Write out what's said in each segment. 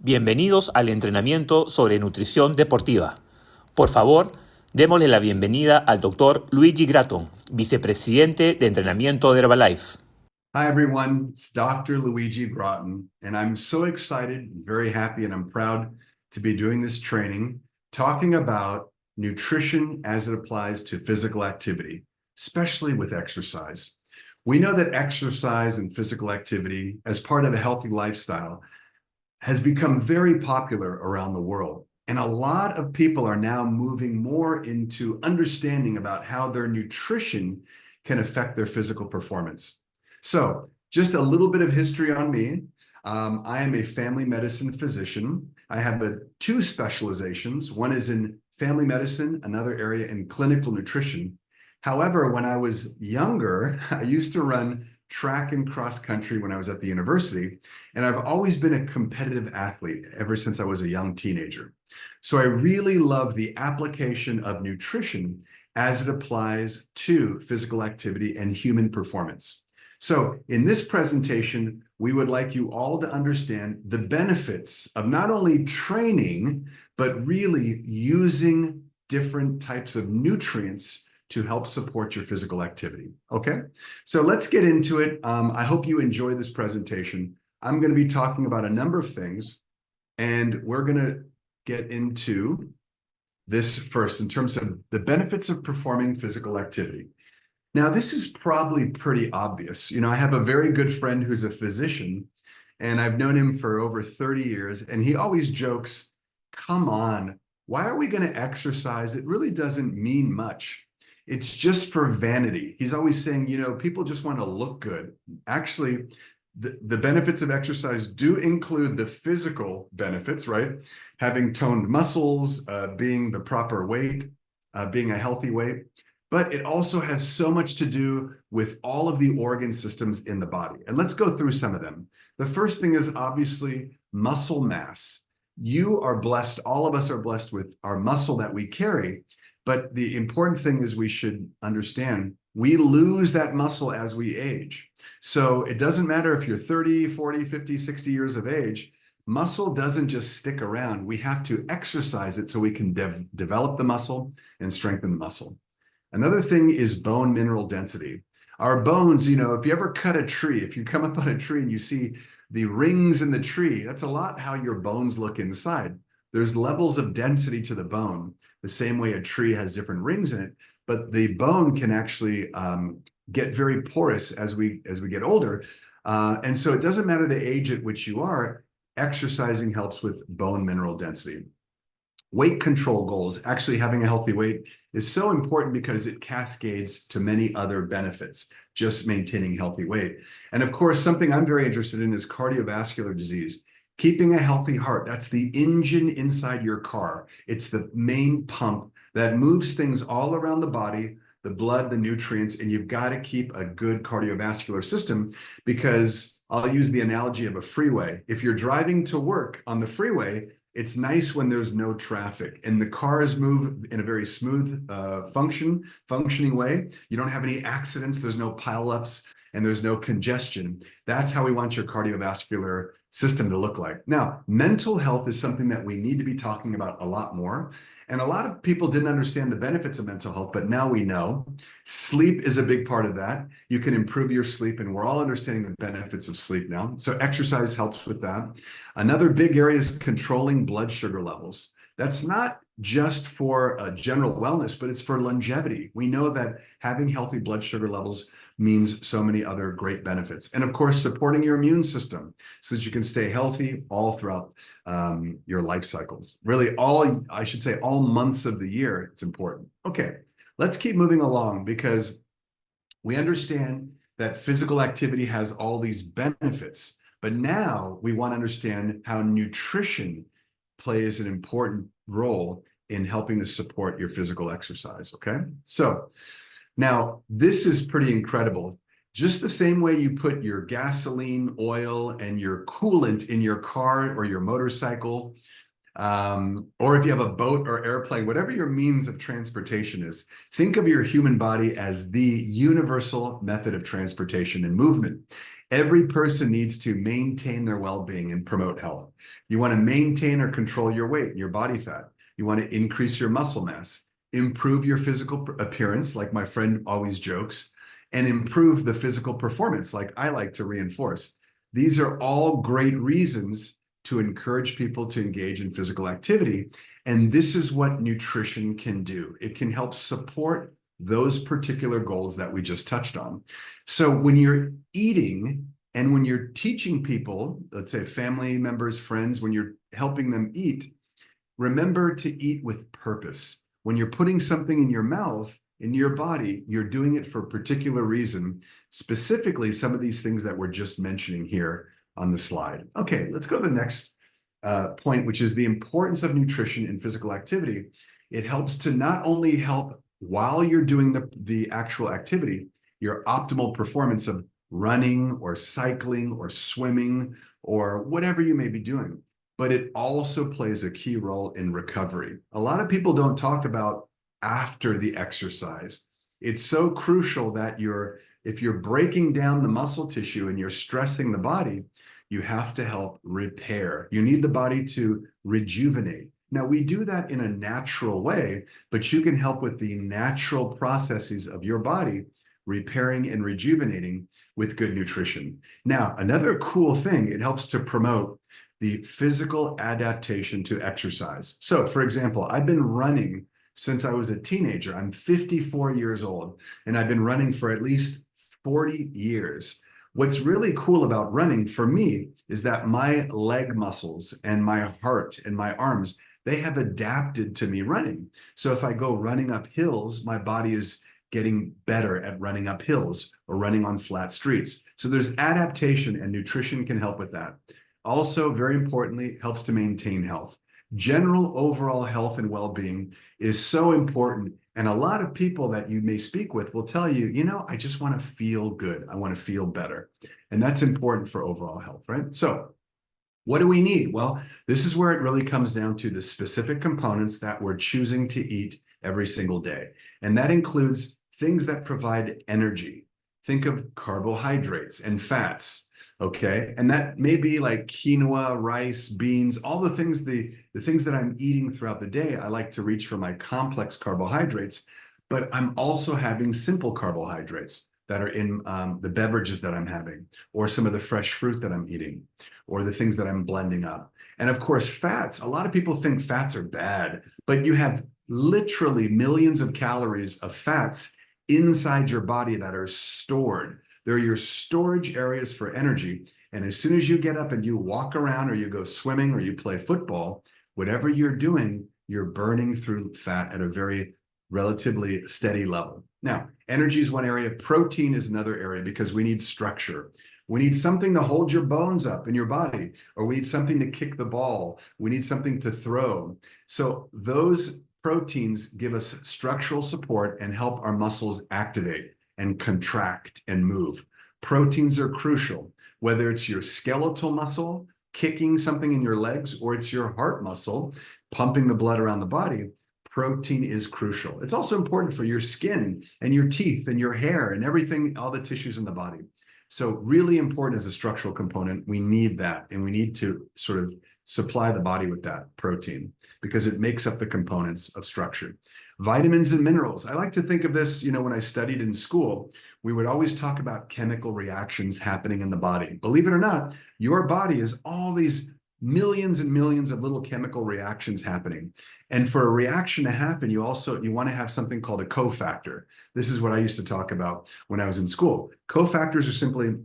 Bienvenidos al entrenamiento sobre nutrición deportiva. Por favor, démosle la bienvenida al Dr. Luigi Gratton, vicepresidente de entrenamiento de Herbalife. Hi, everyone. It's Dr. Luigi Gratton, and I'm so excited, very happy, and I'm proud to be doing this training, talking about nutrition as it applies to physical activity, especially with exercise. We know that exercise and physical activity as part of a healthy lifestyle has become very popular around the world. And a lot of people are now moving more into understanding about how their nutrition can affect their physical performance. So just a little bit of history on me. I am a family medicine physician. I have two specializations. One is in family medicine, another area in clinical nutrition. However, when I was younger, I used to run track and cross country when I was at the university, and I've always been a competitive athlete ever since I was a young teenager. So I really love the application of nutrition as it applies to physical activity and human performance. So in this presentation, we would like you all to understand the benefits of not only training, but really using different types of nutrients to help support your physical activity. Okay, so let's get into it. I hope you enjoy this presentation. I'm going to be talking about a number of things, and we're going to get into this first in terms of the benefits of performing physical activity. Now, this is probably pretty obvious. You know, I have a very good friend who's a physician, and I've known him for over 30 years, and he always jokes, come on, why are we going to exercise? It really doesn't mean much. It's just for vanity. He's always saying, you know, people just want to look good. Actually, the benefits of exercise do include the physical benefits, right? Having toned muscles, being the proper weight, being a healthy weight. But it also has so much to do with all of the organ systems in the body. And let's go through some of them. The first thing is obviously muscle mass. You are blessed, all of us are blessed with our muscle that we carry. But the important thing is we should understand we lose that muscle as we age. So it doesn't matter if you're 30, 40, 50, 60 years of age, muscle doesn't just stick around. We have to exercise it so we can develop the muscle and strengthen the muscle. Another thing is bone mineral density. Our bones, you know, if you ever cut a tree, if you come up on a tree and you see the rings in the tree, that's a lot how your bones look inside. There's levels of density to the bone, the same way a tree has different rings in it, but the bone can actually get very porous as we get older. And so it doesn't matter the age at which you are, exercising helps with bone mineral density. Weight control goals, actually having a healthy weight is so important because it cascades to many other benefits, just maintaining healthy weight. And of course, something I'm very interested in is cardiovascular disease. Keeping a healthy heart, that's the engine inside your car. It's the main pump that moves things all around the body, the blood, the nutrients, and you've got to keep a good cardiovascular system because I'll use the analogy of a freeway. If you're driving to work on the freeway, it's nice when there's no traffic and the cars move in a very smooth functioning way. You don't have any accidents, there's no pileups, and there's no congestion. That's how we want your cardiovascular system to look like. Now, mental health is something that we need to be talking about a lot more. And a lot of people didn't understand the benefits of mental health, but now we know. Sleep is a big part of that. You can improve your sleep, and we're all understanding the benefits of sleep now. So exercise helps with that. Another big area is controlling blood sugar levels. That's not just for general wellness, but it's for longevity. We know that having healthy blood sugar levels means so many other great benefits. And of course, supporting your immune system so that you can stay healthy all throughout your life cycles. Really I should say all months of the year, it's important. Okay, let's keep moving along because we understand that physical activity has all these benefits, but now we want to understand how nutrition plays an important role in helping to support your physical exercise, okay? So now this is pretty incredible. Just the same way you put your gasoline, oil, and your coolant in your car or your motorcycle, or if you have a boat or airplane, whatever your means of transportation is, think of your human body as the universal method of transportation and movement. Every person needs to maintain their well-being and promote health. You want to maintain or control your weight, your body fat. You want to increase your muscle mass, improve your physical appearance, like my friend always jokes, and improve the physical performance, like I like to reinforce. These are all great reasons to encourage people to engage in physical activity. And this is what nutrition can do. It can help support those particular goals that we just touched on. So when you're eating and when you're teaching people, let's say family members, friends, when you're helping them eat, remember to eat with purpose. When you're putting something in your mouth, in your body, you're doing it for a particular reason, specifically some of these things that we're just mentioning here on the slide. Okay, let's go to the next point, which is the importance of nutrition in physical activity. It helps to not only help while you're doing the actual activity, your optimal performance of running or cycling or swimming or whatever you may be doing, but it also plays a key role in recovery. A lot of people don't talk about after the exercise. It's so crucial that if you're breaking down the muscle tissue and you're stressing the body, you have to help repair. You need the body to rejuvenate. Now, we do that in a natural way, but you can help with the natural processes of your body, repairing and rejuvenating with good nutrition. Now, another cool thing, it helps to promote the physical adaptation to exercise. So, for example, I've been running since I was a teenager. I'm 54 years old, and I've been running for at least 40 years. What's really cool about running for me is that my leg muscles and my heart and my arms, they have adapted to me running. So if I go running up hills, my body is getting better at running up hills or running on flat streets. So there's adaptation, and nutrition can help with that. Also, very importantly, helps to maintain health. General overall health and well-being is so important. And a lot of people that you may speak with will tell you, I just want to feel good. I want to feel better. And that's important for overall health, right? So what do we need? Well, this is where it really comes down to the specific components that we're choosing to eat every single day. And that includes things that provide energy. Think of carbohydrates and fats, okay? And that may be like quinoa, rice, beans, all the things, the things that I'm eating throughout the day. I like to reach for my complex carbohydrates, but I'm also having simple carbohydrates that are in the beverages that I'm having, or some of the fresh fruit that I'm eating, or the things that I'm blending up. And of course, fats. A lot of people think fats are bad, but you have literally millions of calories of fats inside your body that are stored. They're your storage areas for energy. And as soon as you get up and you walk around, or you go swimming, or you play football, whatever you're doing, you're burning through fat at a very relatively steady level. Now, energy is one area. Protein is another area, because we need structure. We need something to hold your bones up in your body, or we need something to kick the ball. We need something to throw. So those proteins give us structural support and help our muscles activate and contract and move. Proteins are crucial, whether it's your skeletal muscle kicking something in your legs, or it's your heart muscle pumping the blood around the body. Protein is crucial. It's also important for your skin and your teeth and your hair and everything, all the tissues in the body. So really important as a structural component. We need that, and we need to sort of supply the body with that protein, because it makes up the components of structure. Vitamins and minerals. I like to think of this, when I studied in school, we would always talk about chemical reactions happening in the body. Believe it or not, your body is all these millions and millions of little chemical reactions happening. And for a reaction to happen, you want to have something called a cofactor. This is what I used to talk about when I was in school. Cofactors are simply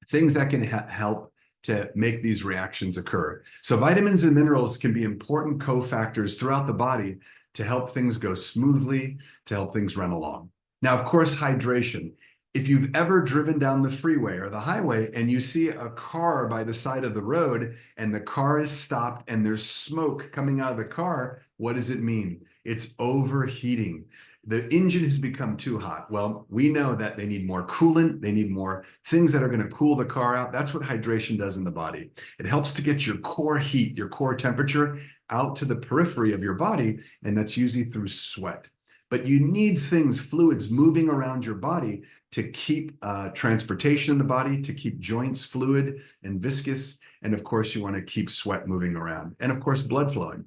things that can help to make these reactions occur. So vitamins and minerals can be important cofactors throughout the body to help things go smoothly, to help things run along. Now, of course, hydration. If you've ever driven down the freeway or the highway and you see a car by the side of the road and the car is stopped and there's smoke coming out of the car, what does it mean? It's overheating. The engine has become too hot. Well, we know that they need more coolant. They need more things that are going to cool the car out. That's what hydration does in the body. It helps to get your core heat, your core temperature out to the periphery of your body, and that's usually through sweat. But you need things, fluids moving around your body to keep transportation in the body, to keep joints fluid and viscous. And of course, you want to keep sweat moving around. And of course, blood flowing.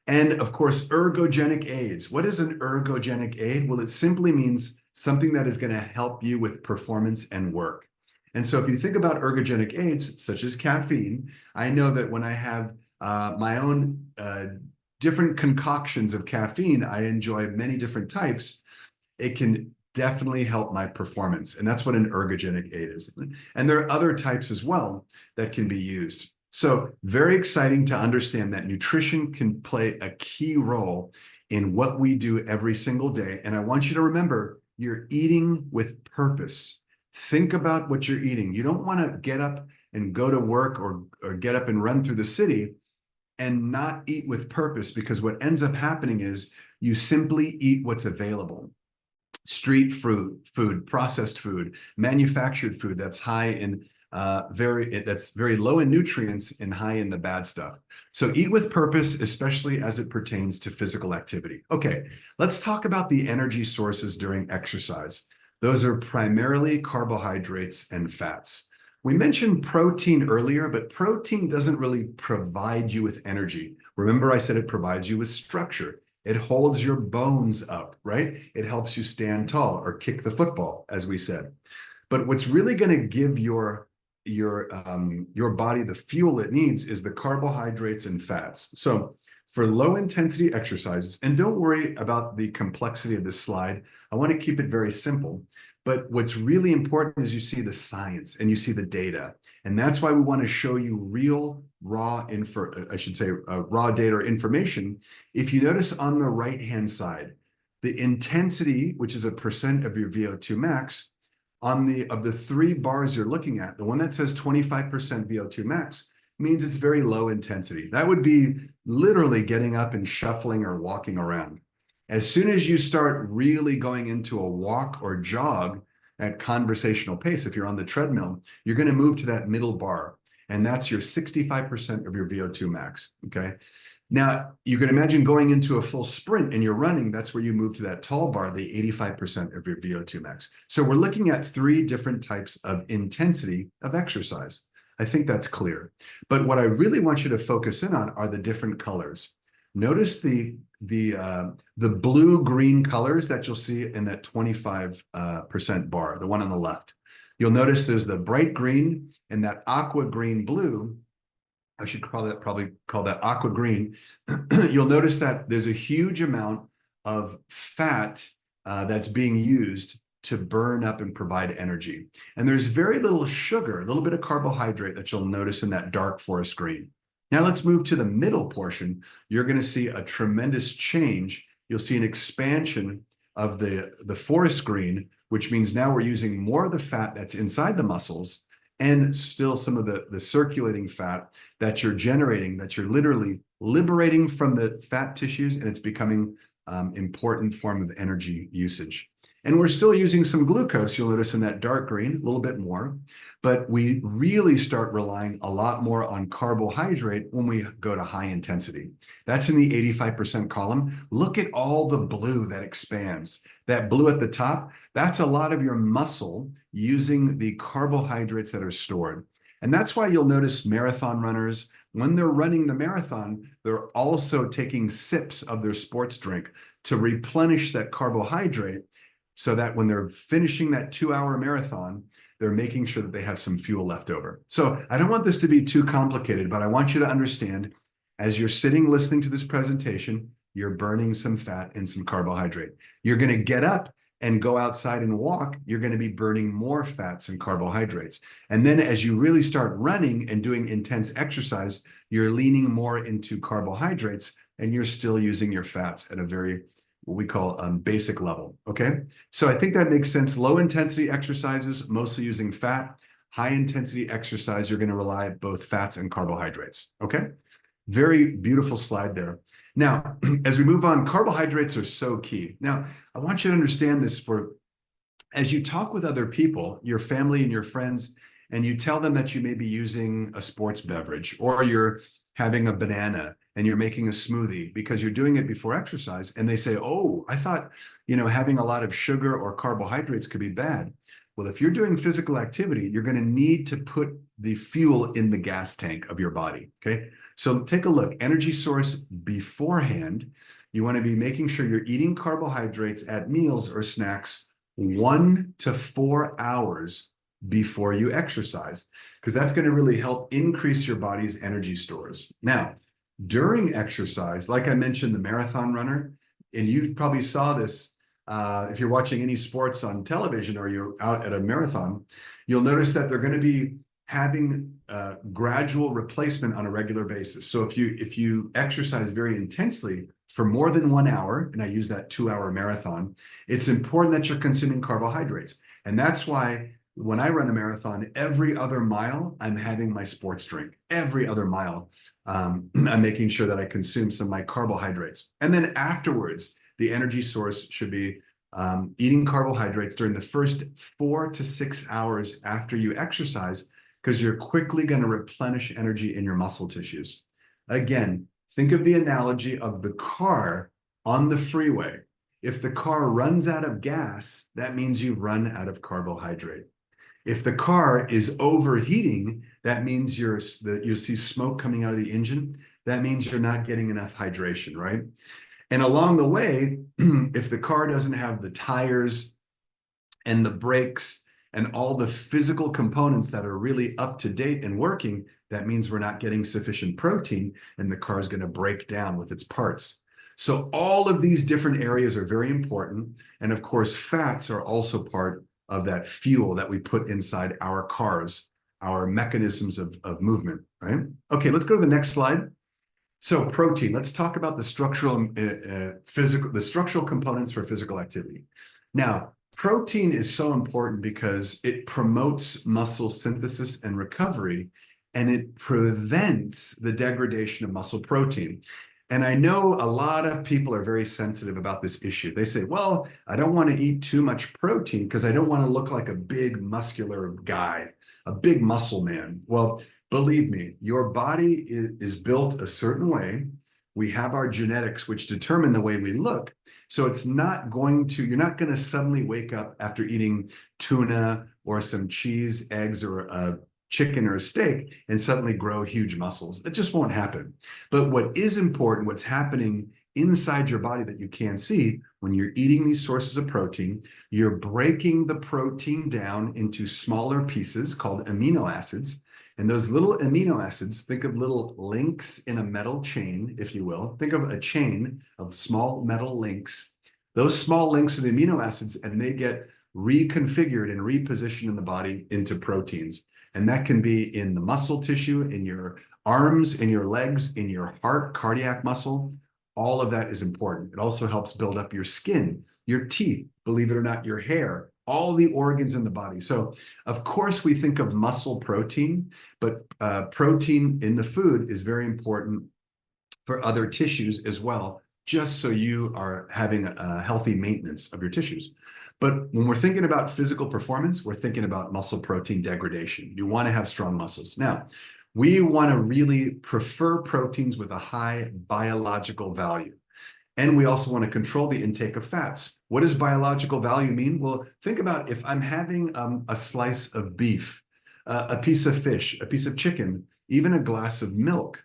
And of course, ergogenic aids. What is an ergogenic aid? Well, it simply means something that is going to help you with performance and work. And so if you think about ergogenic aids, such as caffeine, I know that when I have my own different concoctions of caffeine, I enjoy many different types. It can definitely help my performance. And that's what an ergogenic aid is. And there are other types as well that can be used. So very exciting to understand that nutrition can play a key role in what we do every single day. And I want you to remember, you're eating with purpose. Think about what you're eating. You don't want to get up and go to work or get up and run through the city and not eat with purpose, because what ends up happening is you simply eat what's available. Street food, processed food, manufactured food that's high in that's very low in nutrients and high in the bad stuff. So eat with purpose, especially as it pertains to physical activity. Okay, let's talk about the energy sources during exercise. Those are primarily carbohydrates and fats. We mentioned protein earlier, but protein doesn't really provide you with energy. Remember, I said it provides you with structure. It holds your bones up, right? It helps you stand tall or kick the football, as we said. But what's really going to give your body the fuel it needs is the carbohydrates and fats. So for low intensity exercises, and don't worry about the complexity of this slide, I want to keep it very simple. But what's really important is you see the science and you see the data. And that's why we want to show you real raw raw data or information. If you notice on the right-hand side, the intensity, which is a percent of your VO2 max, of the three bars you're looking at, the one that says 25% VO2 max means it's very low intensity. That would be literally getting up and shuffling or walking around. As soon as you start really going into a walk or jog at conversational pace, if you're on the treadmill, you're going to move to that middle bar, and that's your 65% of your VO2 max, okay? Now, you can imagine going into a full sprint and you're running, that's where you move to that tall bar, the 85% of your VO2 max. So we're looking at three different types of intensity of exercise. I think that's clear. But what I really want you to focus in on are the different colors. Notice the blue-green colors that you'll see in that 25% bar, the one on the left. You'll notice there's the bright green and that aqua green blue. I should probably call that aqua green. You'll notice that there's a huge amount of fat that's being used to burn up and provide energy. And there's very little sugar, a little bit of carbohydrate that you'll notice in that dark forest green. Now let's move to the middle portion. You're going to see a tremendous change. You'll see an expansion of the forest green, which means now we're using more of the fat that's inside the muscles and still some of the circulating fat that you're generating, that you're literally liberating from the fat tissues, and it's becoming important form of energy usage. And we're still using some glucose, you'll notice in that dark green, a little bit more, but we really start relying a lot more on carbohydrate when we go to high intensity. That's in the 85% column. Look at all the blue that expands. That blue at the top, that's a lot of your muscle using the carbohydrates that are stored. And that's why you'll notice marathon runners, when they're running the marathon, they're also taking sips of their sports drink to replenish that carbohydrate, so that when they're finishing that 2-hour marathon, they're making sure that they have some fuel left over. So I don't want this to be too complicated, but I want you to understand, as you're sitting listening to this presentation, you're burning some fat and some carbohydrate. You're going to get up and go outside and walk, you're going to be burning more fats and carbohydrates. And then as you really start running and doing intense exercise, you're leaning more into carbohydrates and you're still using your fats at a very, what we call basic level, okay? So I think that makes sense. Low intensity exercises, mostly using fat. High intensity exercise, you're gonna rely on both fats and carbohydrates, okay? Very beautiful slide there. Now, as we move on, carbohydrates are so key. Now, I want you to understand this as you talk with other people, your family and your friends, and you tell them that you may be using a sports beverage or you're having a banana and you're making a smoothie because you're doing it before exercise, and they say, oh, I thought, having a lot of sugar or carbohydrates could be bad. Well, if you're doing physical activity, you're going to need to put the fuel in the gas tank of your body, okay? So take a look, energy source beforehand. You want to be making sure you're eating carbohydrates at meals or snacks 1 to 4 hours before you exercise, because that's going to really help increase your body's energy stores. Now, during exercise, like I mentioned, the marathon runner, and you probably saw this if you're watching any sports on television or you're out at a marathon, you'll notice that they're going to be having gradual replacement on a regular basis. So if you exercise very intensely for more than 1 hour, and I use that 2-hour marathon, it's important that you're consuming carbohydrates. And that's why when I run a marathon, every other mile, I'm having my sports drink. Every other mile, I'm making sure that I consume some of my carbohydrates. And then afterwards, the energy source should be eating carbohydrates during the first 4 to 6 hours after you exercise, because you're quickly going to replenish energy in your muscle tissues. Again, think of the analogy of the car on the freeway. If the car runs out of gas, that means you've run out of carbohydrate. If the car is overheating, that means you see smoke coming out of the engine. That means you're not getting enough hydration, right? And along the way, if the car doesn't have the tires and the brakes and all the physical components that are really up to date and working, that means we're not getting sufficient protein, and the car is going to break down with its parts. So all of these different areas are very important. And of course, fats are also part of that fuel that we put inside our cars, our mechanisms of movement, right? Okay, let's go to the next slide. So protein, let's talk about the structural components for physical activity. Now, protein is so important because it promotes muscle synthesis and recovery, and it prevents the degradation of muscle protein. And I know a lot of people are very sensitive about this issue. They say, well, I don't want to eat too much protein because I don't want to look like a big muscular guy, a big muscle man. Well, believe me, your body is built a certain way. We have our genetics, which determine the way we look. So you're not going to suddenly wake up after eating tuna or some cheese, eggs, or a chicken or a steak and suddenly grow huge muscles. It just won't happen. But what is important, what's happening inside your body that you can't see, when you're eating these sources of protein, you're breaking the protein down into smaller pieces called amino acids. And those little amino acids, think of little links in a metal chain, if you will. Think of a chain of small metal links. Those small links are the amino acids, and they get reconfigured and repositioned in the body into proteins. And that can be in the muscle tissue, in your arms, in your legs, in your heart, cardiac muscle. All of that is important. It also helps build up your skin, your teeth, believe it or not, your hair, all the organs in the body. So, of course, we think of muscle protein, but protein in the food is very important for other tissues as well, just so you are having a healthy maintenance of your tissues. But when we're thinking about physical performance, we're thinking about muscle protein degradation. You want to have strong muscles. Now, we want to really prefer proteins with a high biological value. And we also want to control the intake of fats. What does biological value mean? Well, think about if I'm having a slice of beef, a piece of fish, a piece of chicken, even a glass of milk.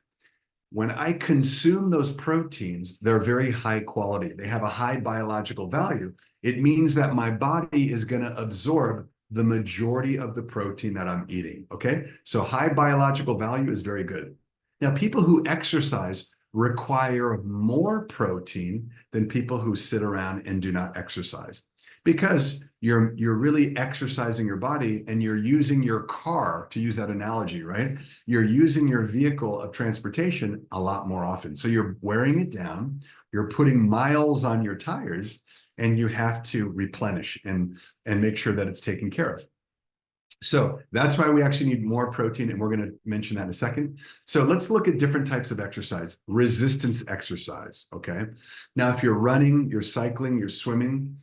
When I consume those proteins, they're very high quality. They have a high biological value. It means that my body is going to absorb the majority of the protein that I'm eating, okay? So high biological value is very good. Now, people who exercise require more protein than people who sit around and do not exercise, because you're really exercising your body, and you're using your car, to use that analogy, right? You're using your vehicle of transportation a lot more often. So you're wearing it down, you're putting miles on your tires, and you have to replenish and make sure that it's taken care of. So that's why we actually need more protein, and we're going to mention that in a second. So let's look at different types of exercise. Resistance exercise, okay? Now, if you're running, you're cycling, you're swimming,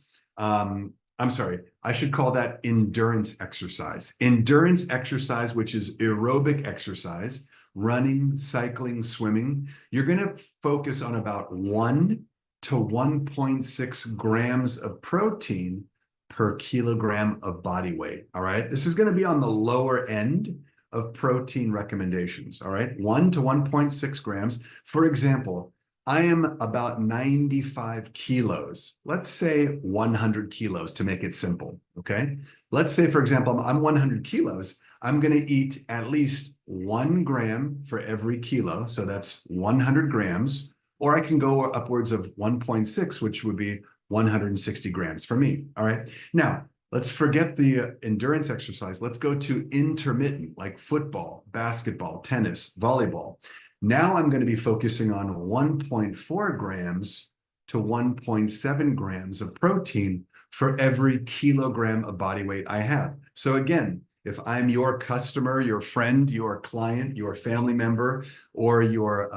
I'm sorry, I should call that endurance exercise. Endurance exercise, which is aerobic exercise, running, cycling, swimming, you're going to focus on about 1 to 1.6 grams of protein per kilogram of body weight. All right. This is going to be on the lower end of protein recommendations. All right. 1 to 1.6 grams. For example, I am about 95 kilos. Let's say 100 kilos to make it simple. Okay. Let's say, for example, I'm 100 kilos. I'm going to eat at least 1 gram for every kilo. So that's 100 grams. Or I can go upwards of 1.6, which would be 160 grams for me. All right. Now, let's forget the endurance exercise. Let's go to intermittent, like football, basketball, tennis, volleyball. Now I'm going to be focusing on 1.4 grams to 1.7 grams of protein for every kilogram of body weight I have. So again, if I'm your customer, your friend, your client, your family member, or your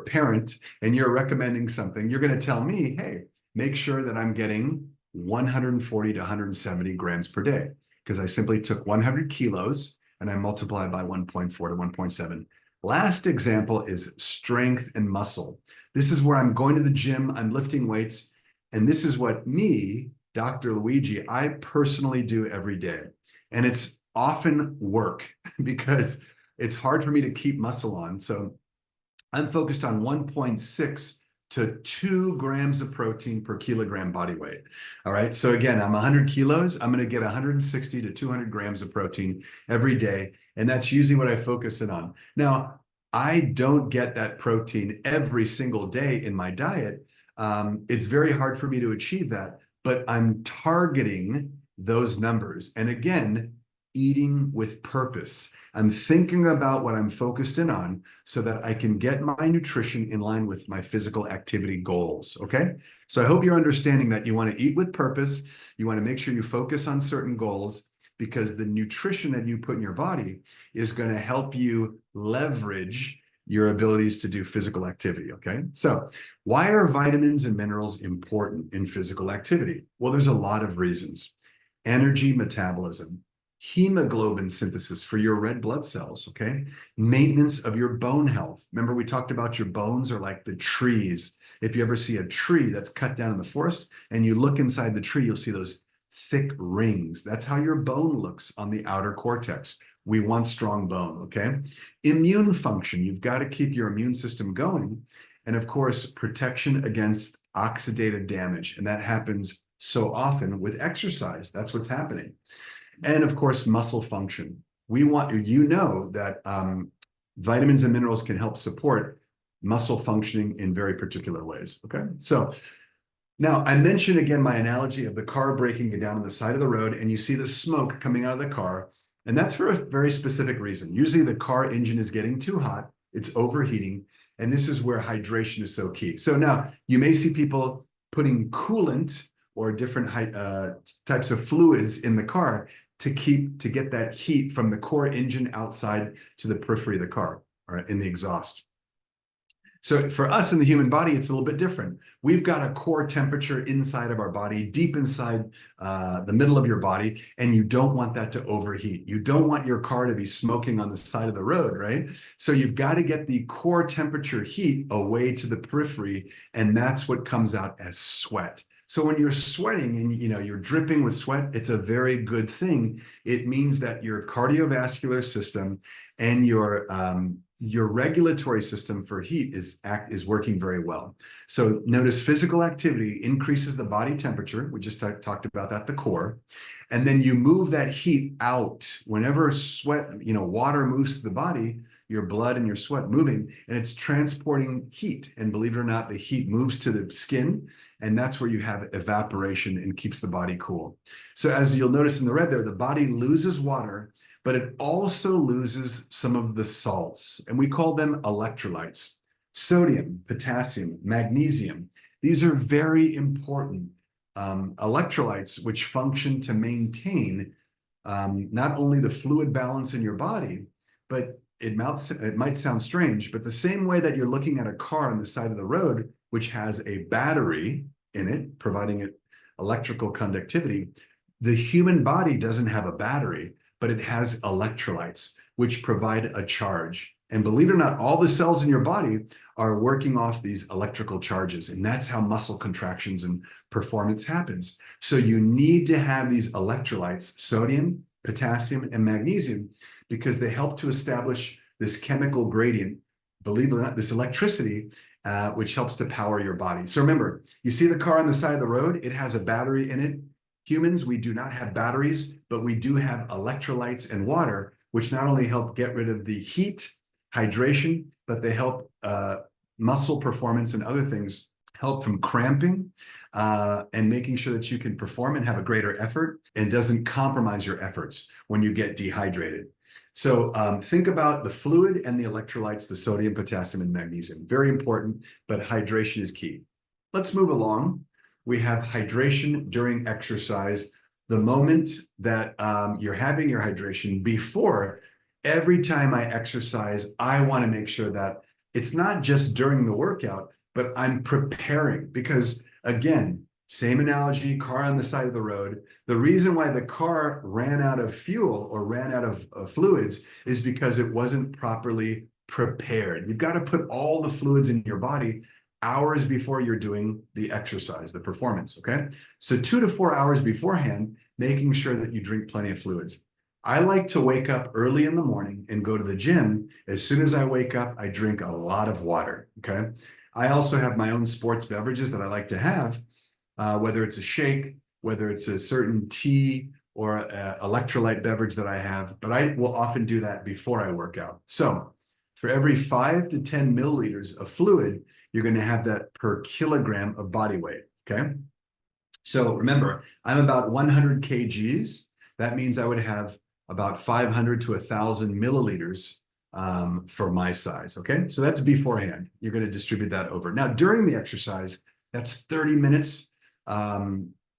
parent, and you're recommending something, you're going to tell me, hey, make sure that I'm getting 140 to 170 grams per day, because I simply took 100 kilos and I multiplied by 1.4 to 1.7. Last example is strength and muscle. This is where I'm going to the gym, I'm lifting weights, and this is what me, Dr. Luigi, I personally do every day. And it's often work because it's hard for me to keep muscle on. So I'm focused on 1.6 to 2 grams of protein per kilogram body weight. All right. So again, I'm 100 kilos. I'm going to get 160 to 200 grams of protein every day. And that's usually what I focus in on. Now, I don't get that protein every single day in my diet. It's very hard for me to achieve that, but I'm targeting those numbers. And again, eating with purpose. I'm thinking about what I'm focused in on so that I can get my nutrition in line with my physical activity goals. Okay. So I hope you're understanding that you want to eat with purpose. You want to make sure you focus on certain goals, because the nutrition that you put in your body is going to help you leverage your abilities to do physical activity. Okay. So why are vitamins and minerals important in physical activity? Well, there's a lot of reasons. Energy metabolism, hemoglobin synthesis for your red blood cells, okay? Maintenance of your bone health. Remember, we talked about your bones are like the trees. If you ever see a tree that's cut down in the forest and you look inside the tree, you'll see those thick rings. That's how your bone looks on the outer cortex. We want strong bone, okay? Immune function. You've got to keep your immune system going. And of course, protection against oxidative damage. And that happens so often with exercise. That's what's happening. And of course, muscle function. We want, you know, that vitamins and minerals can help support muscle functioning in very particular ways. Okay. So now I mentioned again my analogy of the car breaking down on the side of the road, and you see the smoke coming out of the car. And that's for a very specific reason. Usually the car engine is getting too hot, it's overheating. And this is where hydration is so key. So now you may see people putting coolant or different types of fluids in the car to get that heat from the core engine outside to the periphery of the car, or in the exhaust. So for us in the human body, it's a little bit different. We've got a core temperature inside of our body, deep inside the middle of your body, and you don't want that to overheat. You don't want your car to be smoking on the side of the road, right? So you've got to get the core temperature heat away to the periphery, and that's what comes out as sweat. So when you're sweating and you're dripping with sweat, it's a very good thing. It means that your cardiovascular system and your regulatory system for heat is working very well. So notice physical activity increases the body temperature. We just talked about that, the core. And then you move that heat out. Whenever sweat, water moves to the body, your blood and your sweat moving, and it's transporting heat. And believe it or not, the heat moves to the skin, and that's where you have evaporation and keeps the body cool. So as you'll notice in the red there, the body loses water, but it also loses some of the salts, and we call them electrolytes. Sodium, potassium, magnesium. These are very important electrolytes which function to maintain not only the fluid balance in your body, but it might sound strange, but the same way that you're looking at a car on the side of the road, which has a battery in it, providing it electrical conductivity, the human body doesn't have a battery, but it has electrolytes, which provide a charge. And believe it or not, all the cells in your body are working off these electrical charges. And that's how muscle contractions and performance happens. So you need to have these electrolytes, sodium, potassium, and magnesium, because they help to establish this chemical gradient, believe it or not, this electricity, which helps to power your body. So remember, you see the car on the side of the road, it has a battery in it. Humans, we do not have batteries, but we do have electrolytes and water, which not only help get rid of the heat, hydration, but they help muscle performance and other things, help from cramping and making sure that you can perform and have a greater effort and doesn't compromise your efforts when you get dehydrated. So think about the fluid and the electrolytes, the sodium, potassium, and magnesium. Very important, but hydration is key. Let's move along. We have hydration during exercise. The moment that you're having your hydration before, every time I exercise, I want to make sure that it's not just during the workout, but I'm preparing, because again, same analogy, car on the side of the road. The reason why the car ran out of fuel or ran out of fluids is because it wasn't properly prepared. You've got to put all the fluids in your body hours before you're doing the exercise, the performance, okay? So 2 to 4 hours beforehand, making sure that you drink plenty of fluids. I like to wake up early in the morning and go to the gym. As soon as I wake up, I drink a lot of water, okay? I also have my own sports beverages that I like to have, whether it's a shake, whether it's a certain tea or an electrolyte beverage that I have, but I will often do that before I work out. So for every 5 to 10 milliliters of fluid, you're going to have that per kilogram of body weight, okay? So remember, I'm about 100 kgs. That means I would have about 500 to 1,000 milliliters for my size, okay? So that's beforehand. You're going to distribute that over. Now, during the exercise, that's 30 minutes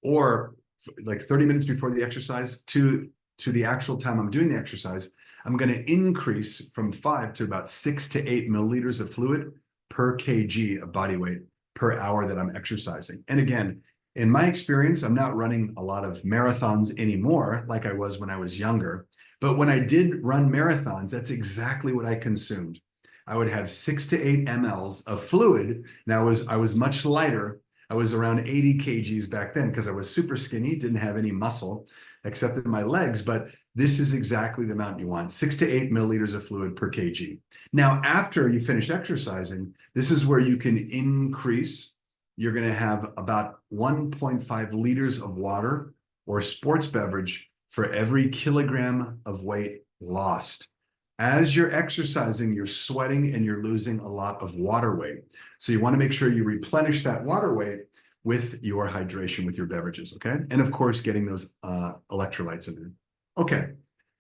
or like 30 minutes before the exercise to the actual time I'm doing the exercise. I'm going to increase from 5 to about 6 to 8 milliliters of fluid per kg of body weight per hour that I'm exercising. And again, in my experience, I'm not running a lot of marathons anymore like I was when I was younger. But when I did run marathons, that's exactly what I consumed. I would have 6 to 8 mLs of fluid. Now I was much lighter. I was around 80 kgs back then because I was super skinny, didn't have any muscle except in my legs. But this is exactly the amount you want, 6 to 8 milliliters of fluid per kg. Now, after you finish exercising, this is where you can increase. You're going to have about 1.5 liters of water or sports beverage for every kilogram of weight lost. As you're exercising, you're sweating and you're losing a lot of water weight. So you want to make sure you replenish that water weight with your hydration, with your beverages, okay? And of course, getting those electrolytes in there. Okay,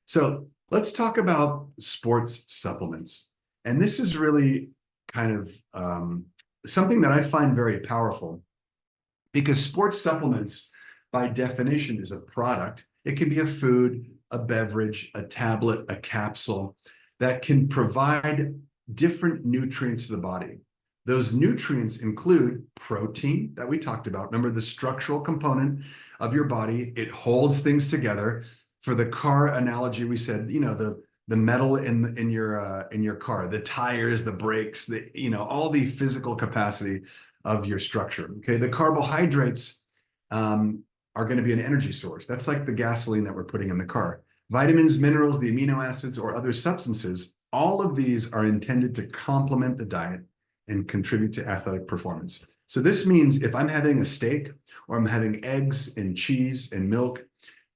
so let's talk about sports supplements. And this is really kind of something that I find very powerful, because sports supplements, by definition, is a product. It can be a food, a beverage, a tablet, a capsule that can provide different nutrients to the body. Those nutrients include protein that we talked about. Remember, the structural component of your body, it holds things together. For the car analogy, we said, you know, the metal in your car, the tires, the brakes, all the physical capacity of your structure. Okay, the carbohydrates are going to be an energy source. That's like the gasoline that we're putting in the car. Vitamins, minerals, the amino acids, or other substances, all of these are intended to complement the diet and contribute to athletic performance. So this means if I'm having a steak or I'm having eggs and cheese and milk,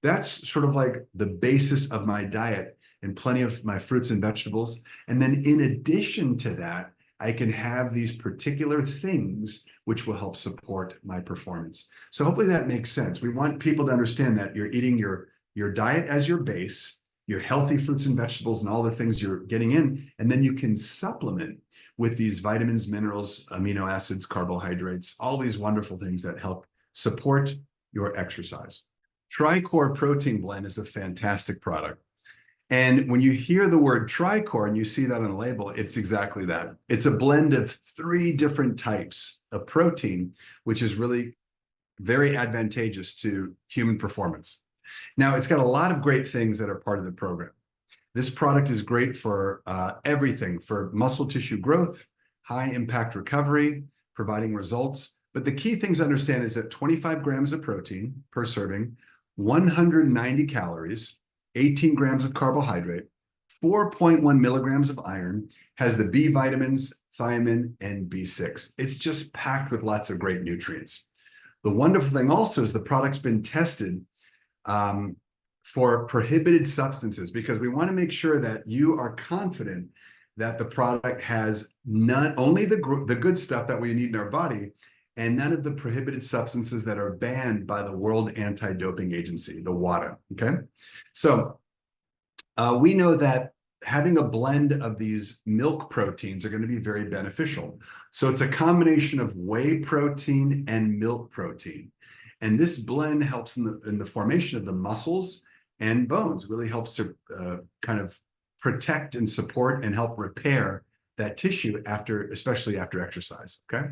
that's sort of like the basis of my diet, and plenty of my fruits and vegetables. And then in addition to that, I can have these particular things which will help support my performance. So hopefully that makes sense. We want people to understand that you're eating your diet as your base, your healthy fruits and vegetables and all the things you're getting in, and then you can supplement with these vitamins, minerals, amino acids, carbohydrates, all these wonderful things that help support your exercise. Tricor Protein Blend is a fantastic product. And when you hear the word Tricor and you see that on the label, it's exactly that. It's a blend of 3 different types of protein, which is really very advantageous to human performance. Now, it's got a lot of great things that are part of the program. This product is great for everything, for muscle tissue growth, high impact recovery, providing results. But the key things to understand is that 25 grams of protein per serving, 190 calories, 18 grams of carbohydrate, 4.1 milligrams of iron, has the B vitamins, thiamine, and B6. It's just packed with lots of great nutrients. The wonderful thing also is the product's been tested for prohibited substances, because we want to make sure that you are confident that the product has not only the good stuff that we need in our body, and none of the prohibited substances that are banned by the World Anti-Doping Agency, the WADA, okay? So we know that having a blend of these milk proteins are going to be very beneficial. So it's a combination of whey protein and milk protein. And this blend helps in the formation of the muscles and bones, really helps to kind of protect and support and help repair that tissue especially after exercise, okay?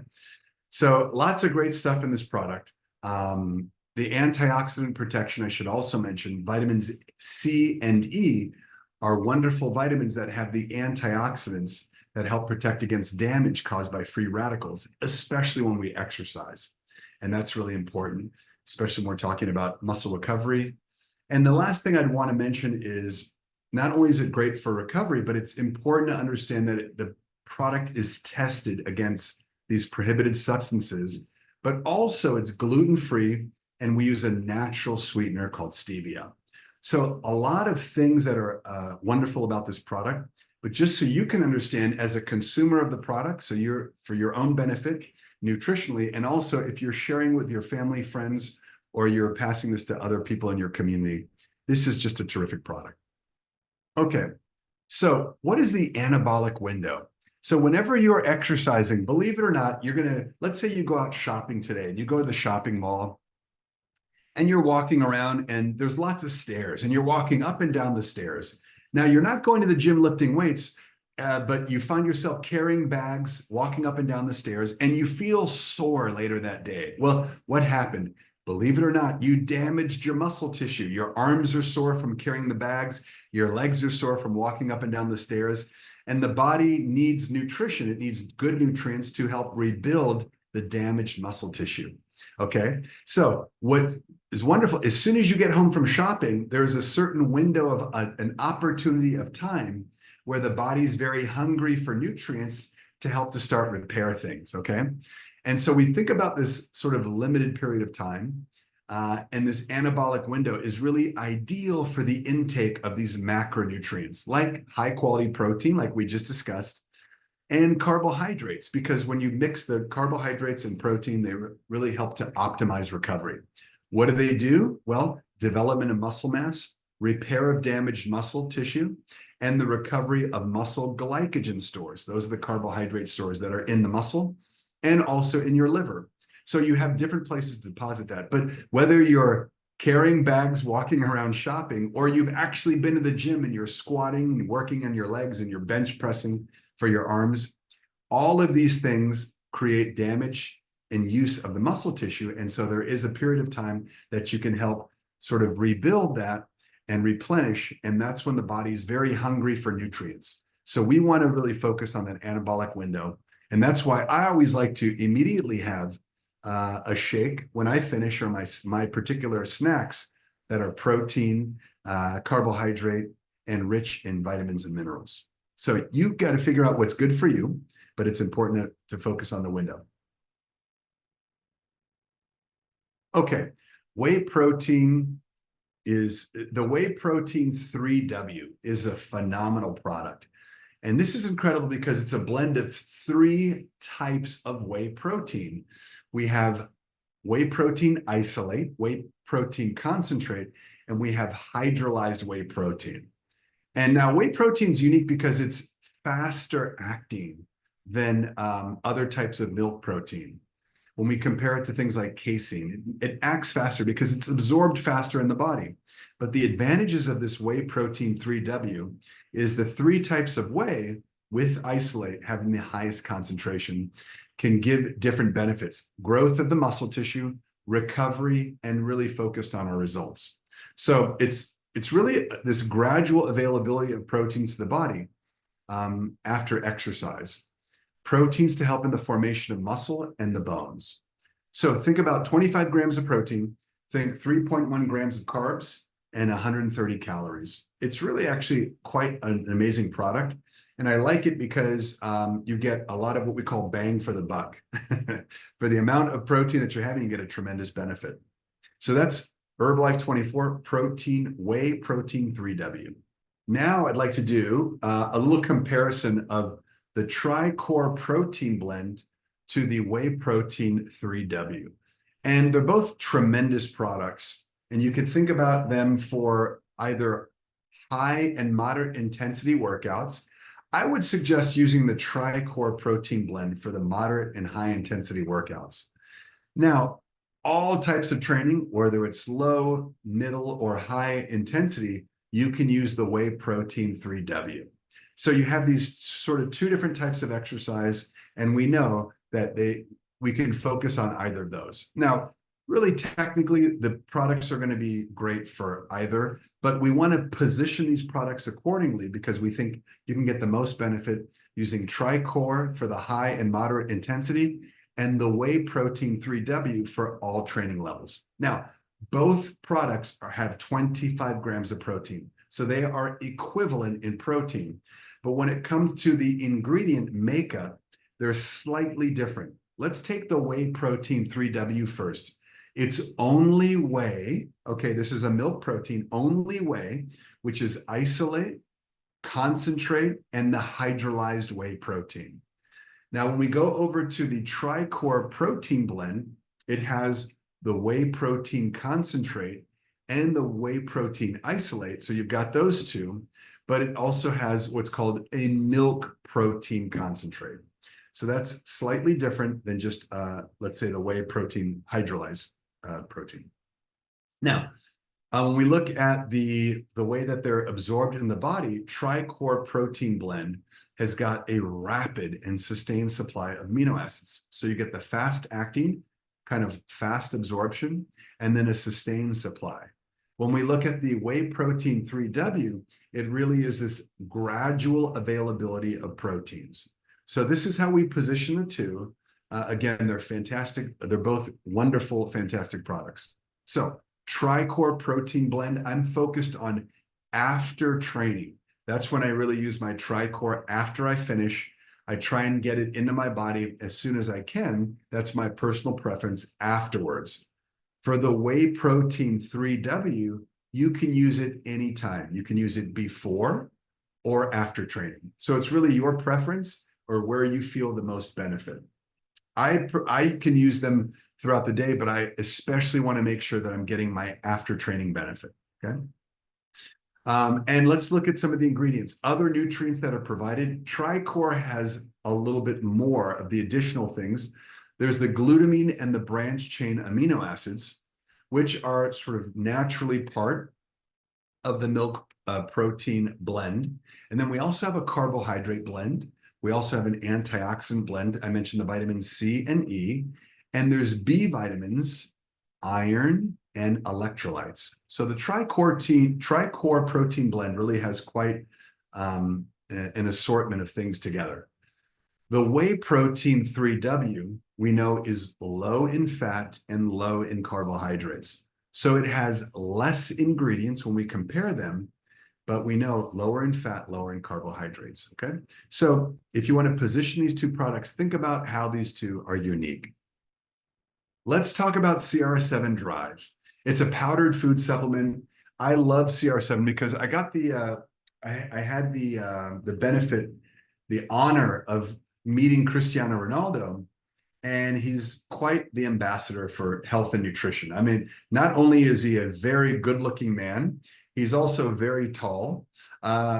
So lots of great stuff in this product. The antioxidant protection, I should also mention, vitamins C and E are wonderful vitamins that have the antioxidants that help protect against damage caused by free radicals, especially when we exercise. And that's really important, especially when we're talking about muscle recovery. And the last thing I'd want to mention is not only is it great for recovery, but it's important to understand that the product is tested against these prohibited substances, but also it's gluten-free, and we use a natural sweetener called stevia. So a lot of things that are wonderful about this product, but just so you can understand as a consumer of the product, so for your own benefit nutritionally, and also if you're sharing with your family, friends, or you're passing this to other people in your community, this is just a terrific product. Okay, so what is the anabolic window? So whenever you're exercising, believe it or not, let's say you go out shopping today and you go to the shopping mall and you're walking around and there's lots of stairs and you're walking up and down the stairs. Now you're not going to the gym lifting weights, but you find yourself carrying bags, walking up and down the stairs, and you feel sore later that day. Well, what happened? Believe it or not, you damaged your muscle tissue. Your arms are sore from carrying the bags. Your legs are sore from walking up and down the stairs. And the body needs nutrition. It needs good nutrients to help rebuild the damaged muscle tissue. Okay, so what is wonderful, as soon as you get home from shopping, there's a certain window of an opportunity of time where the body's very hungry for nutrients to help to start repair things, okay? And so we think about this sort of limited period of time, and this anabolic window is really ideal for the intake of these macronutrients, like high quality protein, like we just discussed, and carbohydrates, because when you mix the carbohydrates and protein, they really help to optimize recovery. What do they do? Well, development of muscle mass, repair of damaged muscle tissue, and the recovery of muscle glycogen stores. Those are the carbohydrate stores that are in the muscle and also in your liver. So you have different places to deposit that. But whether you're carrying bags, walking around shopping, or you've actually been to the gym and you're squatting and working on your legs and you're bench pressing for your arms, all of these things create damage and use of the muscle tissue. And so there is a period of time that you can help sort of rebuild that and replenish. And that's when the body is very hungry for nutrients. So we want to really focus on that anabolic window. And that's why I always like to immediately have a shake when I finish, or my particular snacks that are protein, carbohydrate, and rich in vitamins and minerals. So you've got to figure out what's good for you, but it's important to focus on the window. Okay, whey protein the Whey Protein 3W is a phenomenal product. And this is incredible because it's a blend of 3 types of whey protein. We have whey protein isolate, whey protein concentrate, and we have hydrolyzed whey protein. And now whey protein is unique because it's faster acting than other types of milk protein. When we compare it to things like casein, it acts faster because it's absorbed faster in the body. But the advantages of this Whey Protein 3W is the 3 types of whey with isolate having the highest concentration can give different benefits: growth of the muscle tissue, recovery, and really focused on our results. So it's it's really this gradual availability of proteins to the body after exercise. Proteins to help in the formation of muscle and the bones. So think about 25 grams of protein, think 3.1 grams of carbs, and 130 calories. It's really actually quite an amazing product. And I like it because you get a lot of what we call bang for the buck. For the amount of protein that you're having, you get a tremendous benefit. So that's Herbalife 24 Protein Whey Protein 3W. Now I'd like to do a little comparison of the Tri-Core Protein Blend to the Whey Protein 3W. And they're both tremendous products. And you can think about them for either high and moderate intensity workouts. I would suggest using the Tri-Core Protein Blend for the moderate and high intensity workouts. Now, all types of training, whether it's low, middle, or high intensity, you can use the Whey Protein 3W. So you have these sort of two different types of exercise, and we know that we can focus on either of those. Now, really technically, the products are going to be great for either, but we want to position these products accordingly because we think you can get the most benefit using Tri-Core for the high and moderate intensity and the Whey Protein 3W for all training levels. Now, both products have 25 grams of protein, so they are equivalent in protein. But when it comes to the ingredient makeup, they're slightly different. Let's take the Whey Protein 3W first. It's only whey, okay, this is a milk protein, only whey, which is isolate, concentrate, and the hydrolyzed whey protein. Now, when we go over to the Tri-Core Protein Blend, it has the whey protein concentrate and the whey protein isolate. So you've got those two, but it also has what's called a milk protein concentrate. So that's slightly different than just, let's say, the whey protein hydrolyzed protein. Now, when we look at the way that they're absorbed in the body, Tri-Core Protein Blend has got a rapid and sustained supply of amino acids. So you get the fast acting, kind of fast absorption, and then a sustained supply. When we look at the Whey Protein 3W, it really is this gradual availability of proteins. So this is how we position the two. Again, they're fantastic. They're both wonderful, fantastic products. So Tri-Core Protein Blend, I'm focused on after training. That's when I really use my Tri-Core after I finish. I try and get it into my body as soon as I can. That's my personal preference afterwards. For the Whey Protein 3W, you can use it anytime. You can use it before or after training. So it's really your preference or where you feel the most benefit. I can use them throughout the day, but I especially want to make sure that I'm getting my after training benefit, okay? And let's look at some of the ingredients. Other nutrients that are provided, Tri-Core has a little bit more of the additional things. There's the glutamine and the branch chain amino acids, which are sort of naturally part of the milk protein blend. And then we also have a carbohydrate blend. We also have an antioxidant blend. I mentioned the vitamins C and E. And there's B vitamins, iron, and electrolytes. So the Tri-Core Protein Blend really has quite an assortment of things together. The Whey Protein 3W, we know, is low in fat and low in carbohydrates. So it has less ingredients when we compare them, but we know lower in fat, lower in carbohydrates, okay? So if you want to position these two products, think about how these two are unique. Let's talk about CR7 Drive. It's a powdered food supplement. I love CR7 because I got I had the benefit, the honor of meeting Cristiano Ronaldo, and he's quite the ambassador for health and nutrition. I mean, not only is he a very good-looking man, he's also very tall,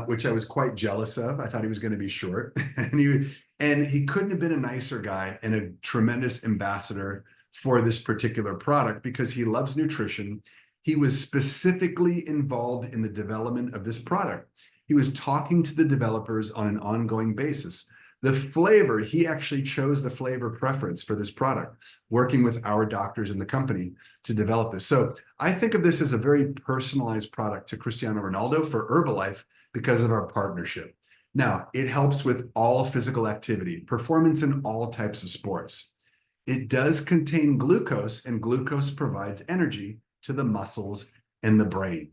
which I was quite jealous of. I thought he was going to be short, and he couldn't have been a nicer guy and a tremendous ambassador for this particular product because he loves nutrition. He was specifically involved in the development of this product. He was talking to the developers on an ongoing basis. The flavor, he actually chose the flavor preference for this product, working with our doctors in the company to develop this. So I think of this as a very personalized product to Cristiano Ronaldo for Herbalife because of our partnership. Now, it helps with all physical activity, performance in all types of sports. It does contain glucose, and glucose provides energy to the muscles and the brain.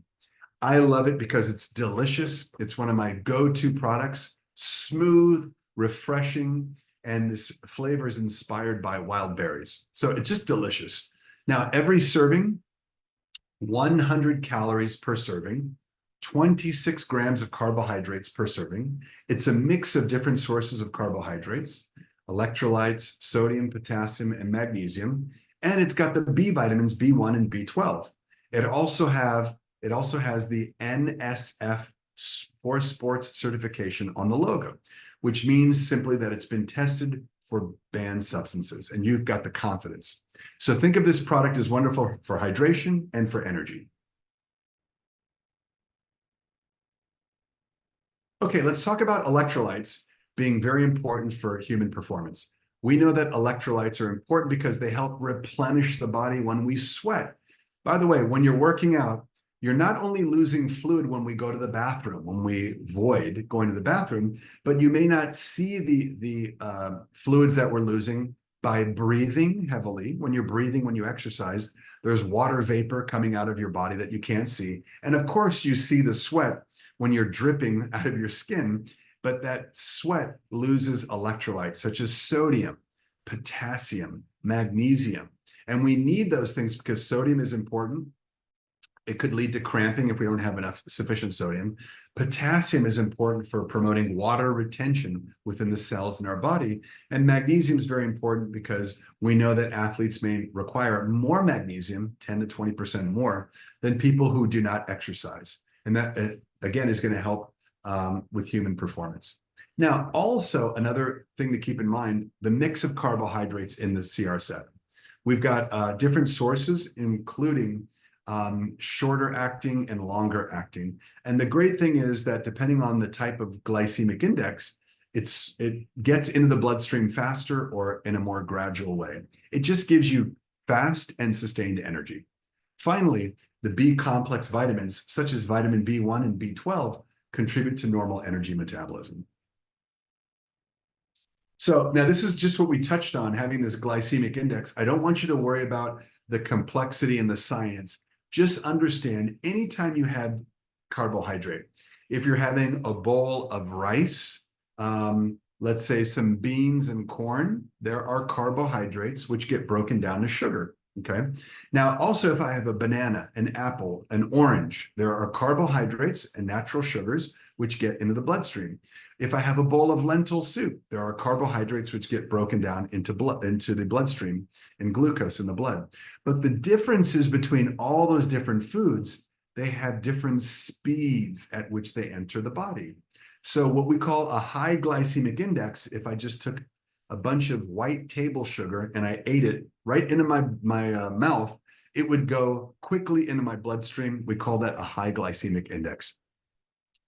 I love it because it's delicious. It's one of my go-to products, smooth, refreshing, and this flavor is inspired by wild berries. So it's just delicious. Now, every serving, 100 calories per serving, 26 grams of carbohydrates per serving. It's a mix of different sources of carbohydrates, electrolytes, sodium, potassium, and magnesium. And it's got the B vitamins, B1 and B12. It also has the NSF for sports certification on the logo, which means simply that it's been tested for banned substances, and you've got the confidence. So think of this product as wonderful for hydration and for energy. Okay, let's talk about electrolytes being very important for human performance. We know that electrolytes are important because they help replenish the body when we sweat. By the way, when you're working out, you're not only losing fluid when we go to the bathroom, when we void going to the bathroom, but you may not see the fluids that we're losing by breathing heavily. When you're breathing, when you exercise, there's water vapor coming out of your body that you can't see. And of course, you see the sweat when you're dripping out of your skin, but that sweat loses electrolytes such as sodium, potassium, magnesium. And we need those things because sodium is important. It could lead to cramping if we don't have enough sufficient sodium. Potassium is important for promoting water retention within the cells in our body. And magnesium is very important because we know that athletes may require more magnesium, 10 to 20% more, than people who do not exercise. And that, again, is going to help with human performance. Now, also another thing to keep in mind, the mix of carbohydrates in the CR7. We've got different sources, including shorter acting and longer acting. And the great thing is that depending on the type of glycemic index, it gets into the bloodstream faster or in a more gradual way. It just gives you fast and sustained energy. Finally, the B complex vitamins, such as vitamin B1 and B12, contribute to normal energy metabolism. So now this is just what we touched on, having this glycemic index. I don't want you to worry about the complexity and the science. Just understand anytime you have carbohydrate, if you're having a bowl of rice, let's say some beans and corn, there are carbohydrates which get broken down to sugar. Okay. Now, also, if I have a banana, an apple, an orange, there are carbohydrates and natural sugars which get into the bloodstream. If I have a bowl of lentil soup, there are carbohydrates which get broken down into the bloodstream and glucose in the blood. But the differences between all those different foods, they have different speeds at which they enter the body. So what we call a high glycemic index, if I just took a bunch of white table sugar and I ate it right into my mouth, it would go quickly into my bloodstream. We call that a high glycemic index.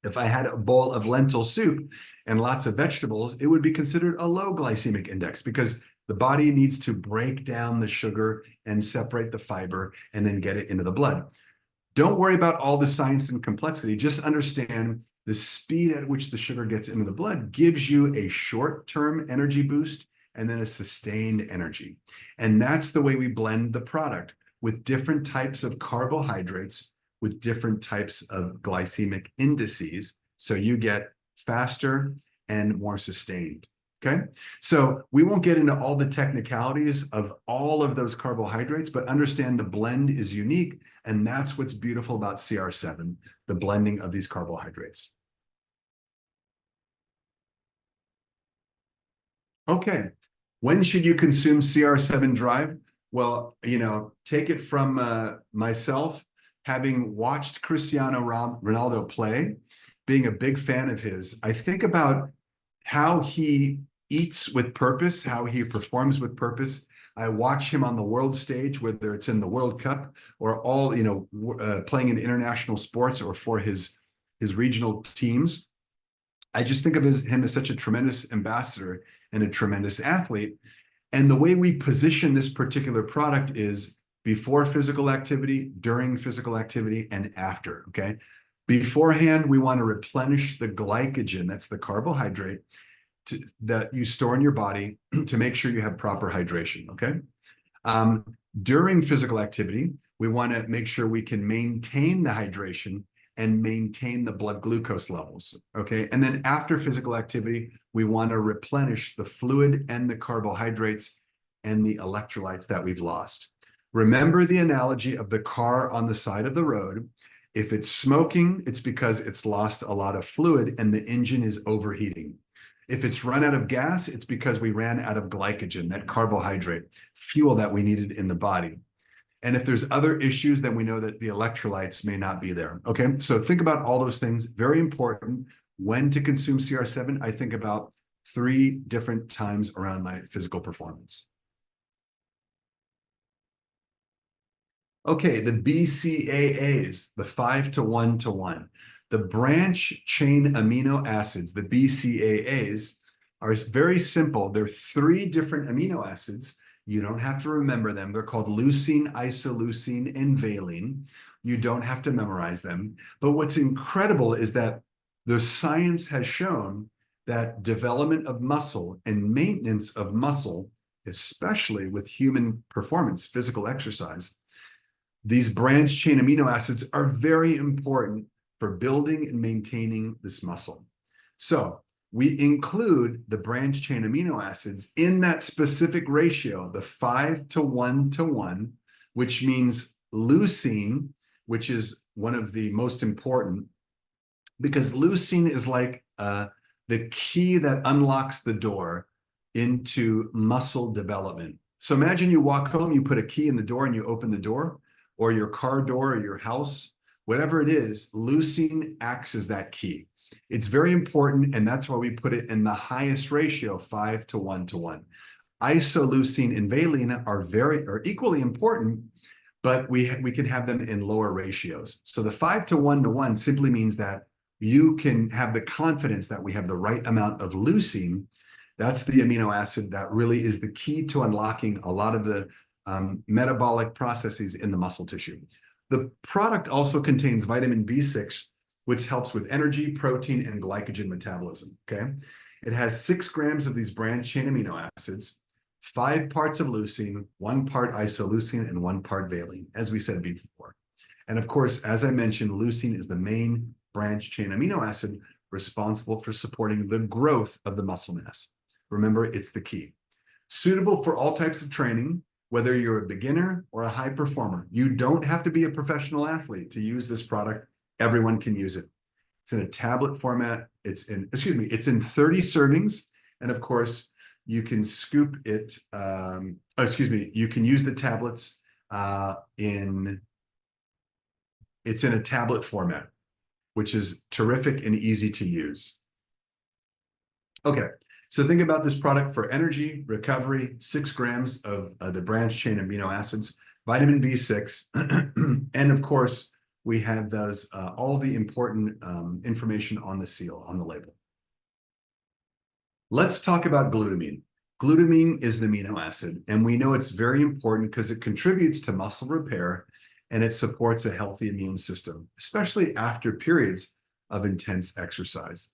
If I had a bowl of lentil soup and lots of vegetables, it would be considered a low glycemic index because the body needs to break down the sugar and separate the fiber and then get it into the blood. Don't worry about all the science and complexity. Just understand the speed at which the sugar gets into the blood gives you a short-term energy boost and then a sustained energy. And that's the way we blend the product with different types of carbohydrates with different types of glycemic indices. So you get faster and more sustained. Okay, so we won't get into all the technicalities of all of those carbohydrates, but understand the blend is unique. And that's what's beautiful about CR7, the blending of these carbohydrates. Okay, when should you consume CR7 Drive? Well, take it from myself, having watched Cristiano Ronaldo play, being a big fan of his. I think about how he eats with purpose, how he performs with purpose. I watch him on the world stage, whether it's in the World Cup or all, playing in international sports or for his regional teams. I just think of him as such a tremendous ambassador and a tremendous athlete. And the way we position this particular product is before physical activity, during physical activity, and after, okay? Beforehand, we want to replenish the glycogen, that's the carbohydrate, that you store in your body to make sure you have proper hydration, okay? During physical activity, we want to make sure we can maintain the hydration and maintain the blood glucose levels, okay? And then after physical activity, we want to replenish the fluid and the carbohydrates and the electrolytes that we've lost. Remember the analogy of the car on the side of the road. If it's smoking, it's because it's lost a lot of fluid and the engine is overheating. If it's run out of gas, it's because we ran out of glycogen, that carbohydrate, fuel that we needed in the body. And if there's other issues, then we know that the electrolytes may not be there, okay? So think about all those things, very important. When to consume CR7, I think about 3 different times around my physical performance. Okay, the BCAAs, the 5 to 1 to 1. The branch chain amino acids, the BCAAs, are very simple. They're 3 different amino acids. You don't have to remember them. They're called leucine, isoleucine, and valine. You don't have to memorize them. But what's incredible is that the science has shown that development of muscle and maintenance of muscle, especially with human performance, physical exercise, these branch chain amino acids are very important for building and maintaining this muscle. So we include the branch chain amino acids in that specific ratio, the 5 to 1 to 1, which means leucine, which is one of the most important, because leucine is like the key that unlocks the door into muscle development. So imagine you walk home, you put a key in the door and you open the door, or your car door or your house, whatever it is, leucine acts as that key. It's very important, and that's why we put it in the highest ratio, 5 to 1 to 1. Isoleucine and valine are equally important, but we can have them in lower ratios. So the 5 to 1 to 1 simply means that you can have the confidence that we have the right amount of leucine. That's the amino acid that really is the key to unlocking a lot of the metabolic processes in the muscle tissue. The product also contains vitamin B6, which helps with energy, protein, and glycogen metabolism, okay? It has 6 grams of these branch chain amino acids, 5 parts of leucine, 1 part isoleucine, and 1 part valine, as we said before. And of course, as I mentioned, leucine is the main branch chain amino acid responsible for supporting the growth of the muscle mass. Remember, it's the key. Suitable for all types of training, whether you're a beginner or a high performer. You don't have to be a professional athlete to use this product. Everyone can use it. It's in a tablet format. It's in 30 servings. And of course, you can scoop it. You can use the tablets it's in a tablet format, which is terrific and easy to use. Okay, so think about this product for energy, recovery, 6 grams of the branch chain amino acids, vitamin B6, and of course, we have those all the important information on the seal, on the label. Let's talk about glutamine. Glutamine is an amino acid, and we know it's very important because it contributes to muscle repair and it supports a healthy immune system, especially after periods of intense exercise.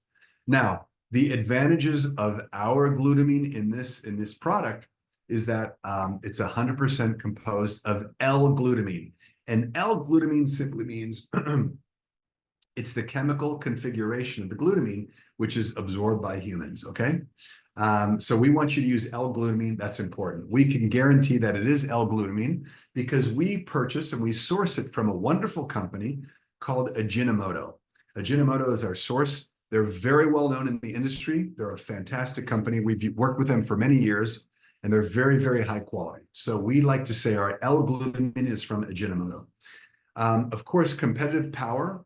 Now, the advantages of our glutamine in this product is that it's 100% composed of L-glutamine. And L-glutamine simply means it's the chemical configuration of the glutamine, which is absorbed by humans, okay? So we want you to use L-glutamine. That's important. We can guarantee that it is L-glutamine because we purchase and we source it from a wonderful company called Ajinomoto. Ajinomoto is our source. They're very well known in the industry. They're a fantastic company. We've worked with them for many years, and they're very, very high quality. So we like to say our L-glutamine is from Ajinomoto. Of course, competitive power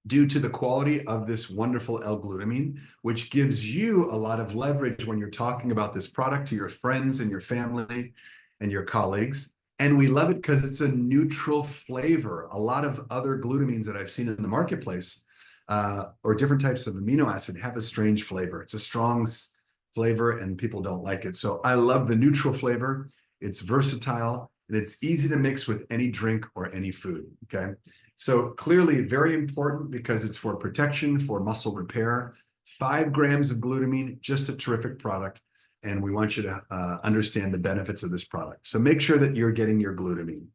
due to the quality of this wonderful L-glutamine, which gives you a lot of leverage when you're talking about this product to your friends and your family and your colleagues. And we love it because it's a neutral flavor. A lot of other glutamines that I've seen in the marketplace or different types of amino acid have a strange flavor. It's a strong flavor and people don't like it. So I love the neutral flavor. It's versatile and it's easy to mix with any drink or any food, okay? So clearly very important because it's for protection, for muscle repair. 5 grams of glutamine, just a terrific product. And we want you to understand the benefits of this product. So make sure that you're getting your glutamine.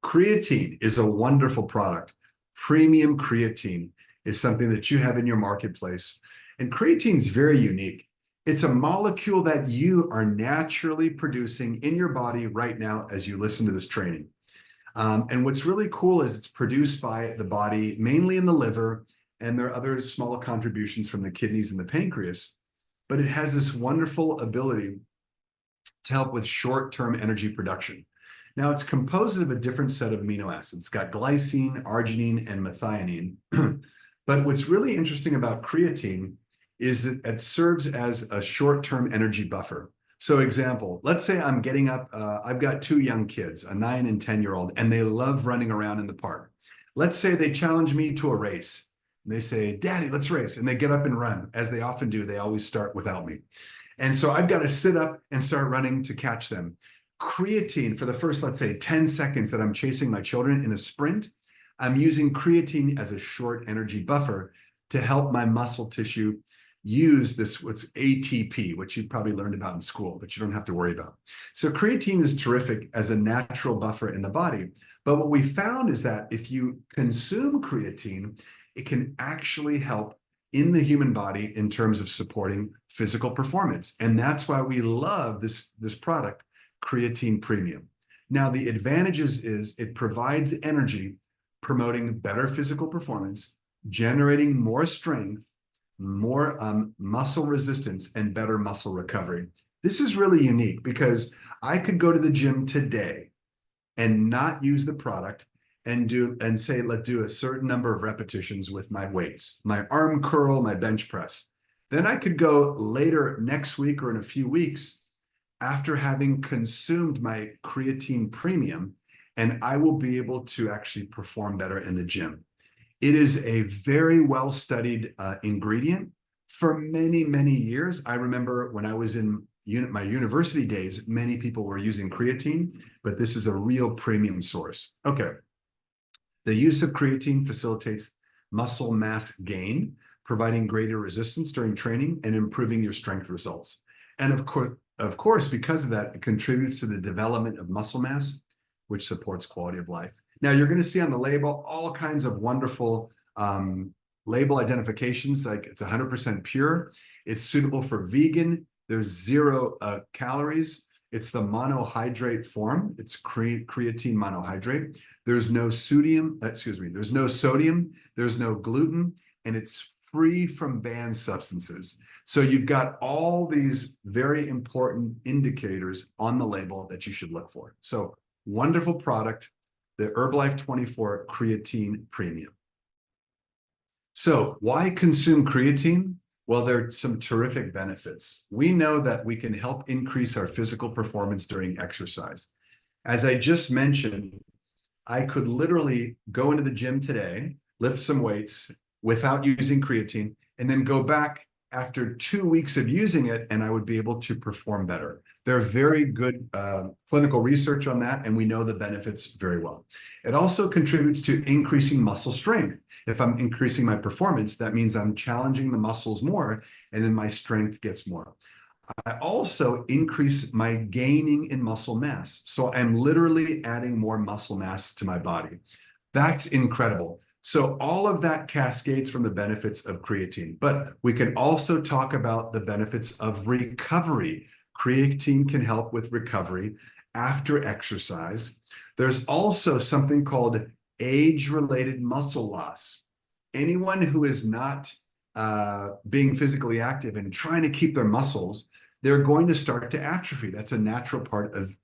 Creatine is a wonderful product. Premium creatine is something that you have in your marketplace. And creatine is very unique. It's a molecule that you are naturally producing in your body right now as you listen to this training. And what's really cool is it's produced by the body, mainly in the liver, and there are other small contributions from the kidneys and the pancreas. But it has this wonderful ability to help with short-term energy production. Now, it's composed of a different set of amino acids. It's got glycine, arginine, and methionine. But what's really interesting about creatine is that it serves as a short-term energy buffer. So example, let's say I'm getting up, I've got 2 young kids, a 9 and 10-year-old, and they love running around in the park. Let's say they challenge me to a race. And they say, Daddy, let's race. And they get up and run. As they often do, they always start without me. And so I've got to sit up and start running to catch them. Creatine for the first, let's say 10 seconds that I'm chasing my children in a sprint, I'm using creatine as a short energy buffer to help my muscle tissue use this, what's ATP, which you probably learned about in school, but you don't have to worry about. So creatine is terrific as a natural buffer in the body. But what we found is that if you consume creatine, it can actually help in the human body in terms of supporting physical performance. And that's why we love this product, Creatine Premium. Now, the advantages is it provides energy, promoting better physical performance, generating more strength, more muscle resistance, and better muscle recovery. This is really unique because I could go to the gym today and not use the product and say, let's do a certain number of repetitions with my weights, my arm curl, my bench press. Then I could go later next week or in a few weeks after having consumed my Creatine Premium, and I will be able to actually perform better in the gym. It is a very well-studied ingredient. For many, many years, I remember when I was in my university days, many people were using creatine, but this is a real premium source. Okay. The use of creatine facilitates muscle mass gain, providing greater resistance during training and improving your strength results. And of course, because of that, it contributes to the development of muscle mass, which supports quality of life. Now, you're going to see on the label all kinds of wonderful label identifications, like it's 100% pure. It's suitable for vegan. There's 0 calories. It's the monohydrate form. It's creatine monohydrate. There's no sodium, there's no sodium, there's no gluten, and it's free from banned substances. So you've got all these very important indicators on the label that you should look for. So wonderful product, the Herbalife 24 Creatine Premium. So why consume creatine? Well, there are some terrific benefits. We know that we can help increase our physical performance during exercise. As I just mentioned, I could literally go into the gym today, lift some weights without using creatine, and then go back after 2 weeks of using it, and I would be able to perform better. There are very good clinical research on that, and we know the benefits very well. It also contributes to increasing muscle strength. If I'm increasing my performance, that means I'm challenging the muscles more, and then my strength gets more. I also increase my gaining in muscle mass. So I'm literally adding more muscle mass to my body. That's incredible. So all of that cascades from the benefits of creatine, but we can also talk about the benefits of recovery. Creatine can help with recovery after exercise. There's also something called age-related muscle loss. Anyone who is not being physically active and trying to keep their muscles, they're going to start to atrophy. That's a natural part of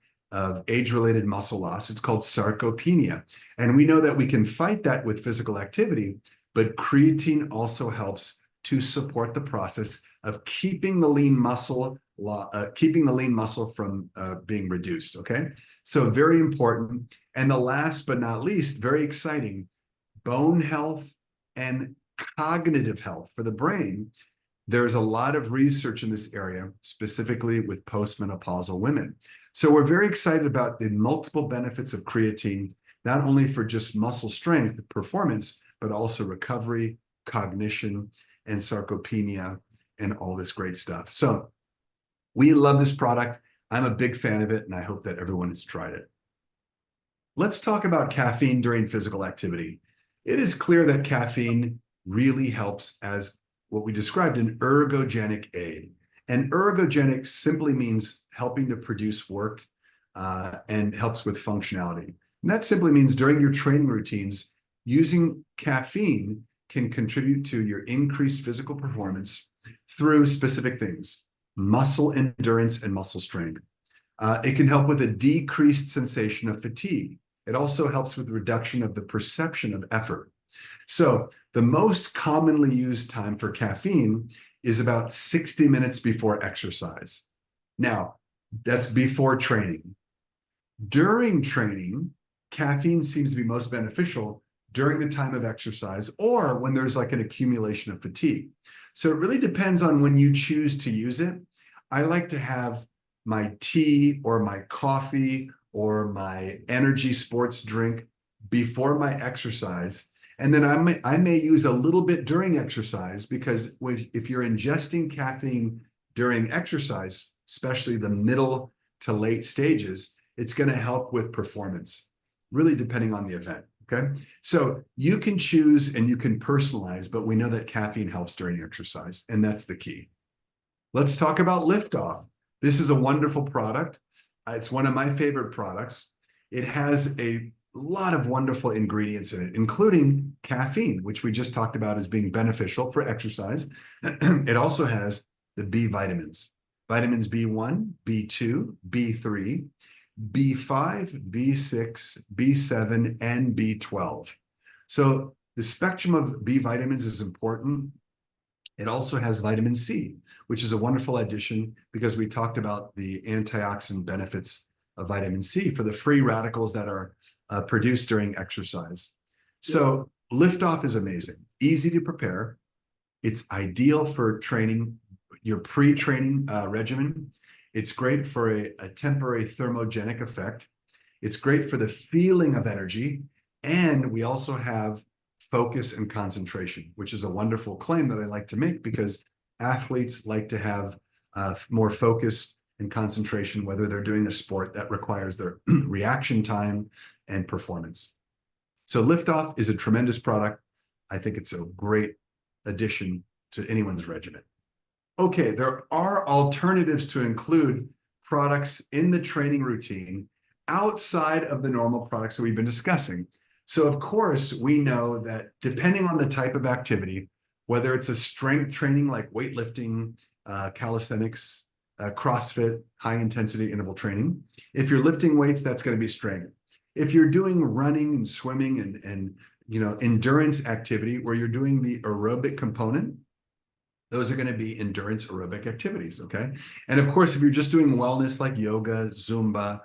age-related muscle loss. It's called sarcopenia. And we know that we can fight that with physical activity, but creatine also helps to support the process of keeping the lean muscle from being reduced, okay? So very important. And the last but not least, very exciting, bone health and cognitive health for the brain. There's a lot of research in this area, specifically with postmenopausal women. So we're very excited about the multiple benefits of creatine, not only for just muscle strength, performance, but also recovery, cognition, and sarcopenia, and all this great stuff. So we love this product. I'm a big fan of it, and I hope that everyone has tried it. Let's talk about caffeine during physical activity. It is clear that caffeine really helps as what we described an ergogenic aid. And ergogenic simply means helping to produce work and helps with functionality. And that simply means during your training routines, using caffeine can contribute to your increased physical performance through specific things, muscle endurance and muscle strength. It can help with a decreased sensation of fatigue. It also helps with reduction of the perception of effort. So the most commonly used time for caffeine is about 60 minutes before exercise. Now, that's before training. During training, caffeine seems to be most beneficial during the time of exercise or when there's like an accumulation of fatigue. So it really depends on when you choose to use it. I like to have my tea or my coffee or my energy sports drink before my exercise. And then I may use a little bit during exercise because if you're ingesting caffeine during exercise, especially the middle to late stages, it's going to help with performance, really depending on the event, okay? So you can choose and you can personalize, but we know that caffeine helps during exercise, and that's the key. Let's talk about Liftoff. This is a wonderful product. It's one of my favorite products. It has a lot of wonderful ingredients in it, including caffeine, which we just talked about as being beneficial for exercise. It also has the B vitamins, vitamins B1, B2, B3, B5, B6, B7, and B12. So the spectrum of B vitamins is important. It also has vitamin C, which is a wonderful addition because we talked about the antioxidant benefits of vitamin C for the free radicals that are produced during exercise. So Liftoff is amazing, easy to prepare. It's ideal for training, your pre-training regimen. It's great for a temporary thermogenic effect. It's great for the feeling of energy. And we also have focus and concentration, which is a wonderful claim that I like to make because athletes like to have more focus and concentration, whether they're doing a sport that requires their reaction time and performance. So Liftoff is a tremendous product. I think it's a great addition to anyone's regimen. Okay, there are alternatives to include products in the training routine outside of the normal products that we've been discussing. So of course, we know that depending on the type of activity, whether it's a strength training like weightlifting, calisthenics, CrossFit, high intensity interval training. If you're lifting weights, that's going to be strength. If you're doing running and swimming and endurance activity where you're doing the aerobic component, those are going to be endurance aerobic activities, okay? And of course, if you're just doing wellness like yoga, Zumba,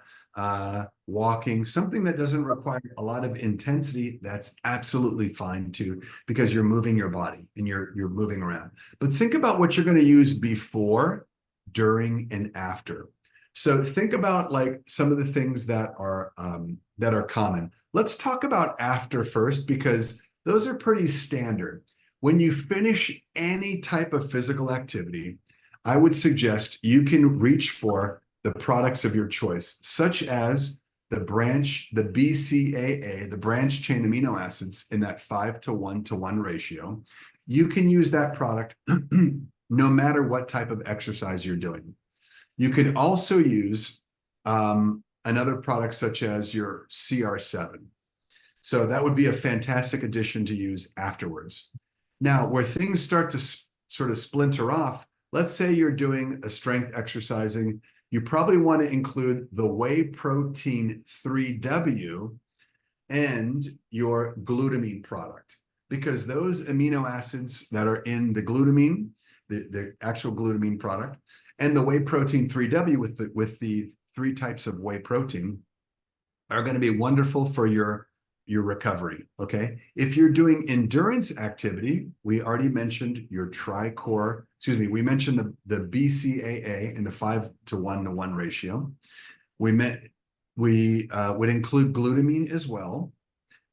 walking, something that doesn't require a lot of intensity, that's absolutely fine too, because you're moving your body and you're moving around. But think about what you're going to use before, during, and after. So think about like some of the things that are common. Let's talk about after first, because those are pretty standard. When you finish any type of physical activity, I would suggest you can reach for the products of your choice, such as the BCAA, the branch chain amino acids in that 5:1 ratio. You can use that product no matter what type of exercise you're doing. You can also use another product such as your CR7. So that would be a fantastic addition to use afterwards. Now, where things start to sort of splinter off, let's say you're doing a strength exercising, you probably want to include the Whey Protein 3W and your glutamine product. because those amino acids that are in the glutamine, the actual glutamine product, and the whey protein 3W with the 3 types of whey protein are going to be wonderful for your recovery, okay? If you're doing endurance activity, we already mentioned your we mentioned the BCAA in the 5:1 ratio. We would include glutamine as well,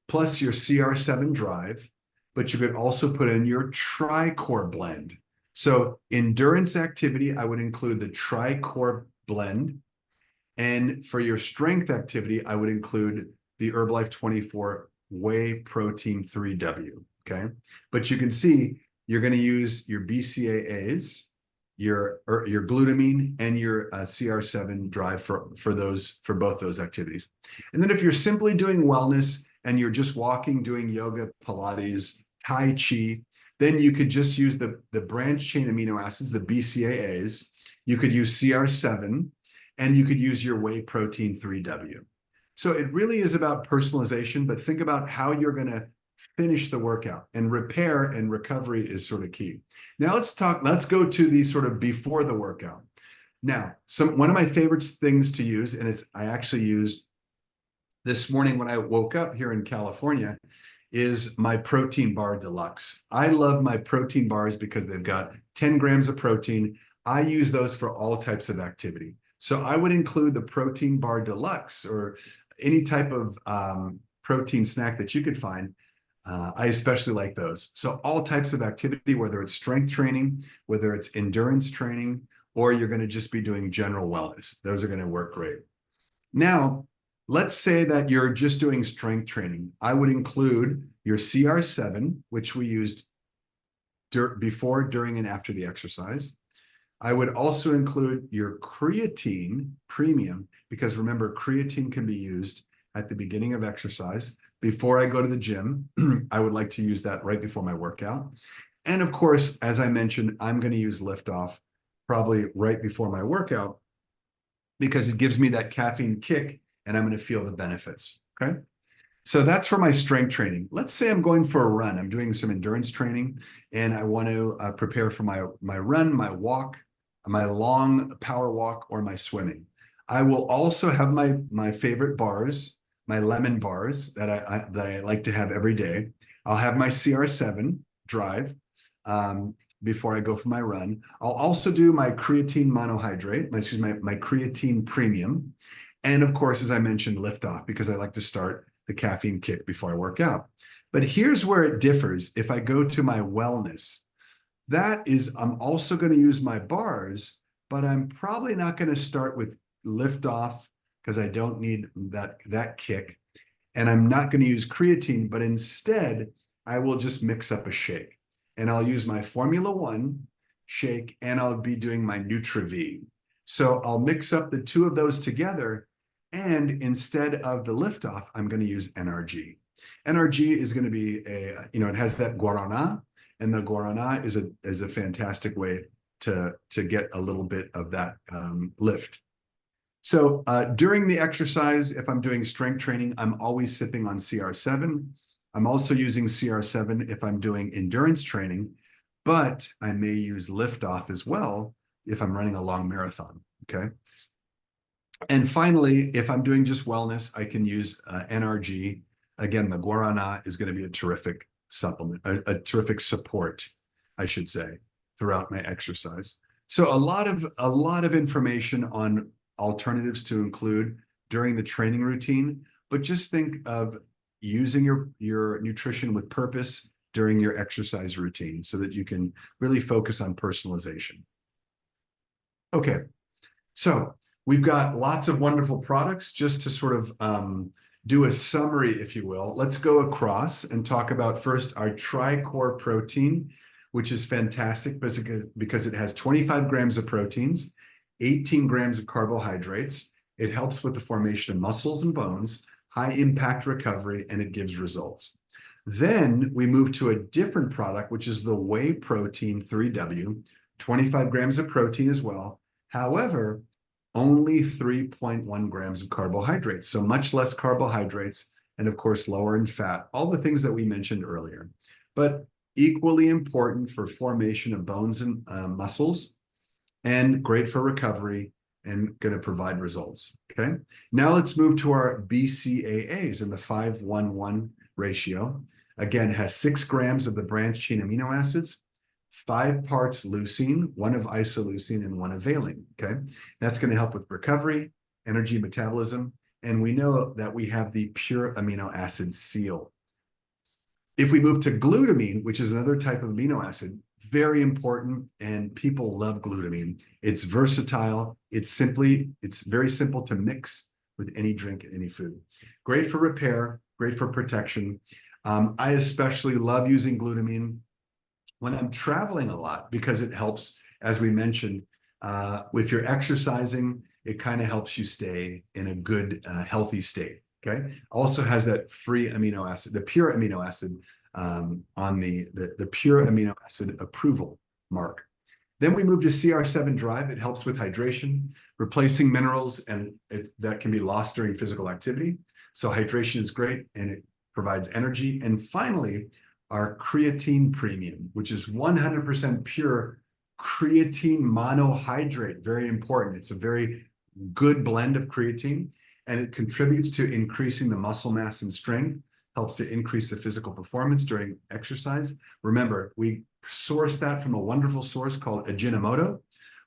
plus your CR7 drive, but you could also put in your tri-core blend. So endurance activity, I would include the tri-core blend. And for your strength activity, I would include the Herbalife 24 Whey Protein 3W, okay? But you can see you're going to use your BCAAs, your glutamine, and your CR7 drive for both those activities. And then if you're simply doing wellness and you're just walking, doing yoga, Pilates, Tai Chi, then you could just use the branch chain amino acids, the BCAAs. You could use CR7, and you could use your whey protein 3W. So it really is about personalization, but think about how you're going to finish the workout, and repair and recovery is sort of key. Now let's go to the sort of before the workout. Now, one of my favorite things to use, and I actually used this morning when I woke up here in California, is my protein bar deluxe. I love my protein bars because they've got 10 grams of protein. I use those for all types of activity. So I would include the protein bar deluxe or any type of protein snack that you could find. I especially like those. So all types of activity, whether it's strength training, whether it's endurance training, or you're going to just be doing general wellness, those are going to work great. Now, let's say that you're just doing strength training. I would include your CR7, which we used before, during, and after the exercise. I would also include your Creatine Premium, because remember, creatine can be used at the beginning of exercise. Before I go to the gym, I would like to use that right before my workout. And of course, as I mentioned, I'm going to use Liftoff probably right before my workout because it gives me that caffeine kick and I'm going to feel the benefits, okay? So that's for my strength training. Let's say I'm going for a run. I'm doing some endurance training and I want to prepare for my run, my walk, my long power walk, or my swimming. I will also have my favorite bars, my lemon bars that I like to have every day. I'll have my CR7 drive before I go for my run. I'll also do my creatine monohydrate, my creatine premium. And of course, as I mentioned, Liftoff, because I like to start the caffeine kick before I work out. But here's where it differs. If I go to my wellness, I'm also going to use my bars, but I'm probably not going to start with Liftoff because I don't need that kick. And I'm not going to use creatine, but instead I will just mix up a shake. And I'll use my Formula One shake and I'll be doing my Nutri-V. So I'll mix up the two of those together. And instead of the Liftoff, I'm going to use NRG. NRG is going to be it has that guarana, and the guarana is a fantastic way to get a little bit of that lift. So during the exercise, if I'm doing strength training, I'm always sipping on CR7. I'm also using CR7 if I'm doing endurance training, but I may use Liftoff as well if I'm running a long marathon, okay? And finally, if I'm doing just wellness, I can use NRG. Again, the guarana is going to be a terrific supplement, a terrific support, I should say, throughout my exercise. So a lot of information on alternatives to include during the training routine, but just think of using your nutrition with purpose during your exercise routine so that you can really focus on personalization. Okay, so we've got lots of wonderful products. Just to sort of do a summary, if you will, let's go across and talk about first our tri-core protein, which is fantastic because it has 25 grams of proteins, 18 grams of carbohydrates. It helps with the formation of muscles and bones, high impact recovery, and it gives results. Then we move to a different product, which is the Whey Protein 3W, 25 grams of protein as well. However, only 3.1 grams of carbohydrates, so much less carbohydrates, and of course, lower in fat, all the things that we mentioned earlier. but equally important for formation of bones and muscles, and great for recovery and going to provide results. Okay. Now let's move to our BCAAs in the 5-1-1 ratio. Again, it has 6 grams of the branched chain amino acids, 5 parts leucine, 1 of isoleucine, and 1 of valine. Okay. That's going to help with recovery, energy, metabolism. And we know that we have the pure amino acid seal. If we move to glutamine, which is another type of amino acid, very important, and people love glutamine. It's versatile. It's very simple to mix with any drink and any food. Great for repair, great for protection. I especially love using glutamine when I'm traveling a lot because it helps, as we mentioned, if you're exercising, it kind of helps you stay in a good, healthy state. Okay. Also has that free amino acid, the pure amino acid on the pure amino acid approval mark. Then we move to CR7 Drive. It helps with hydration, replacing minerals, and that can be lost during physical activity. So hydration is great, and it provides energy. And finally, our Creatine Premium, which is 100% pure creatine monohydrate. Very important. It's a very good blend of creatine, and it contributes to increasing the muscle mass and strength, helps to increase the physical performance during exercise. Remember, we source that from a wonderful source called Ajinomoto,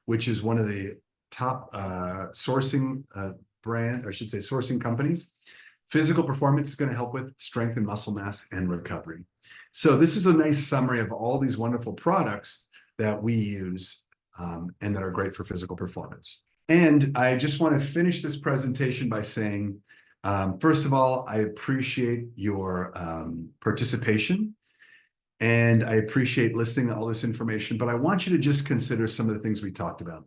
which is one of the top sourcing sourcing companies. Physical performance is going to help with strength and muscle mass and recovery. So this is a nice summary of all these wonderful products that we use and that are great for physical performance. And I just want to finish this presentation by saying, first of all, I appreciate your participation, and I appreciate listening to all this information, but I want you to just consider some of the things we talked about.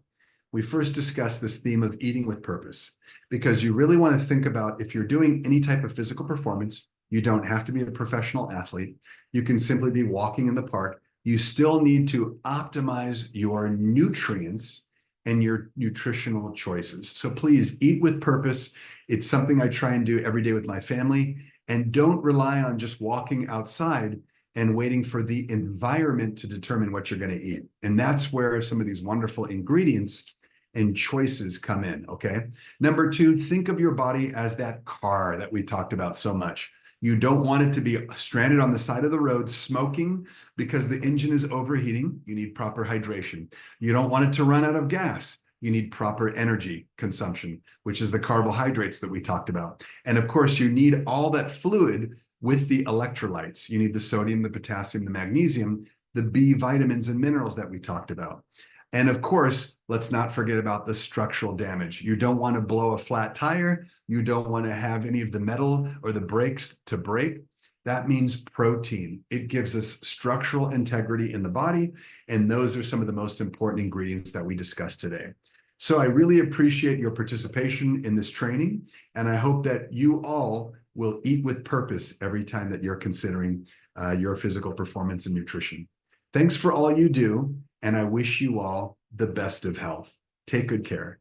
We first discussed this theme of eating with purpose, because you really want to think about if you're doing any type of physical performance, you don't have to be a professional athlete. You can simply be walking in the park. You still need to optimize your nutrients and your nutritional choices. So please eat with purpose. It's something I try and do every day with my family. And don't rely on just walking outside and waiting for the environment to determine what you're going to eat. And that's where some of these wonderful ingredients and choices come in, okay? Number 2, think of your body as that car that we talked about so much. You don't want it to be stranded on the side of the road smoking because the engine is overheating. You need proper hydration. You don't want it to run out of gas. You need proper energy consumption, which is the carbohydrates that we talked about. And of course, you need all that fluid with the electrolytes. You need the sodium, the potassium, the magnesium, the B vitamins and minerals that we talked about. And of course, let's not forget about the structural damage. You don't want to blow a flat tire. You don't want to have any of the metal or the brakes to break. That means protein. It gives us structural integrity in the body. And those are some of the most important ingredients that we discussed today. So I really appreciate your participation in this training. And I hope that you all will eat with purpose every time that you're considering your physical performance and nutrition. Thanks for all you do. And I wish you all the best of health. Take good care.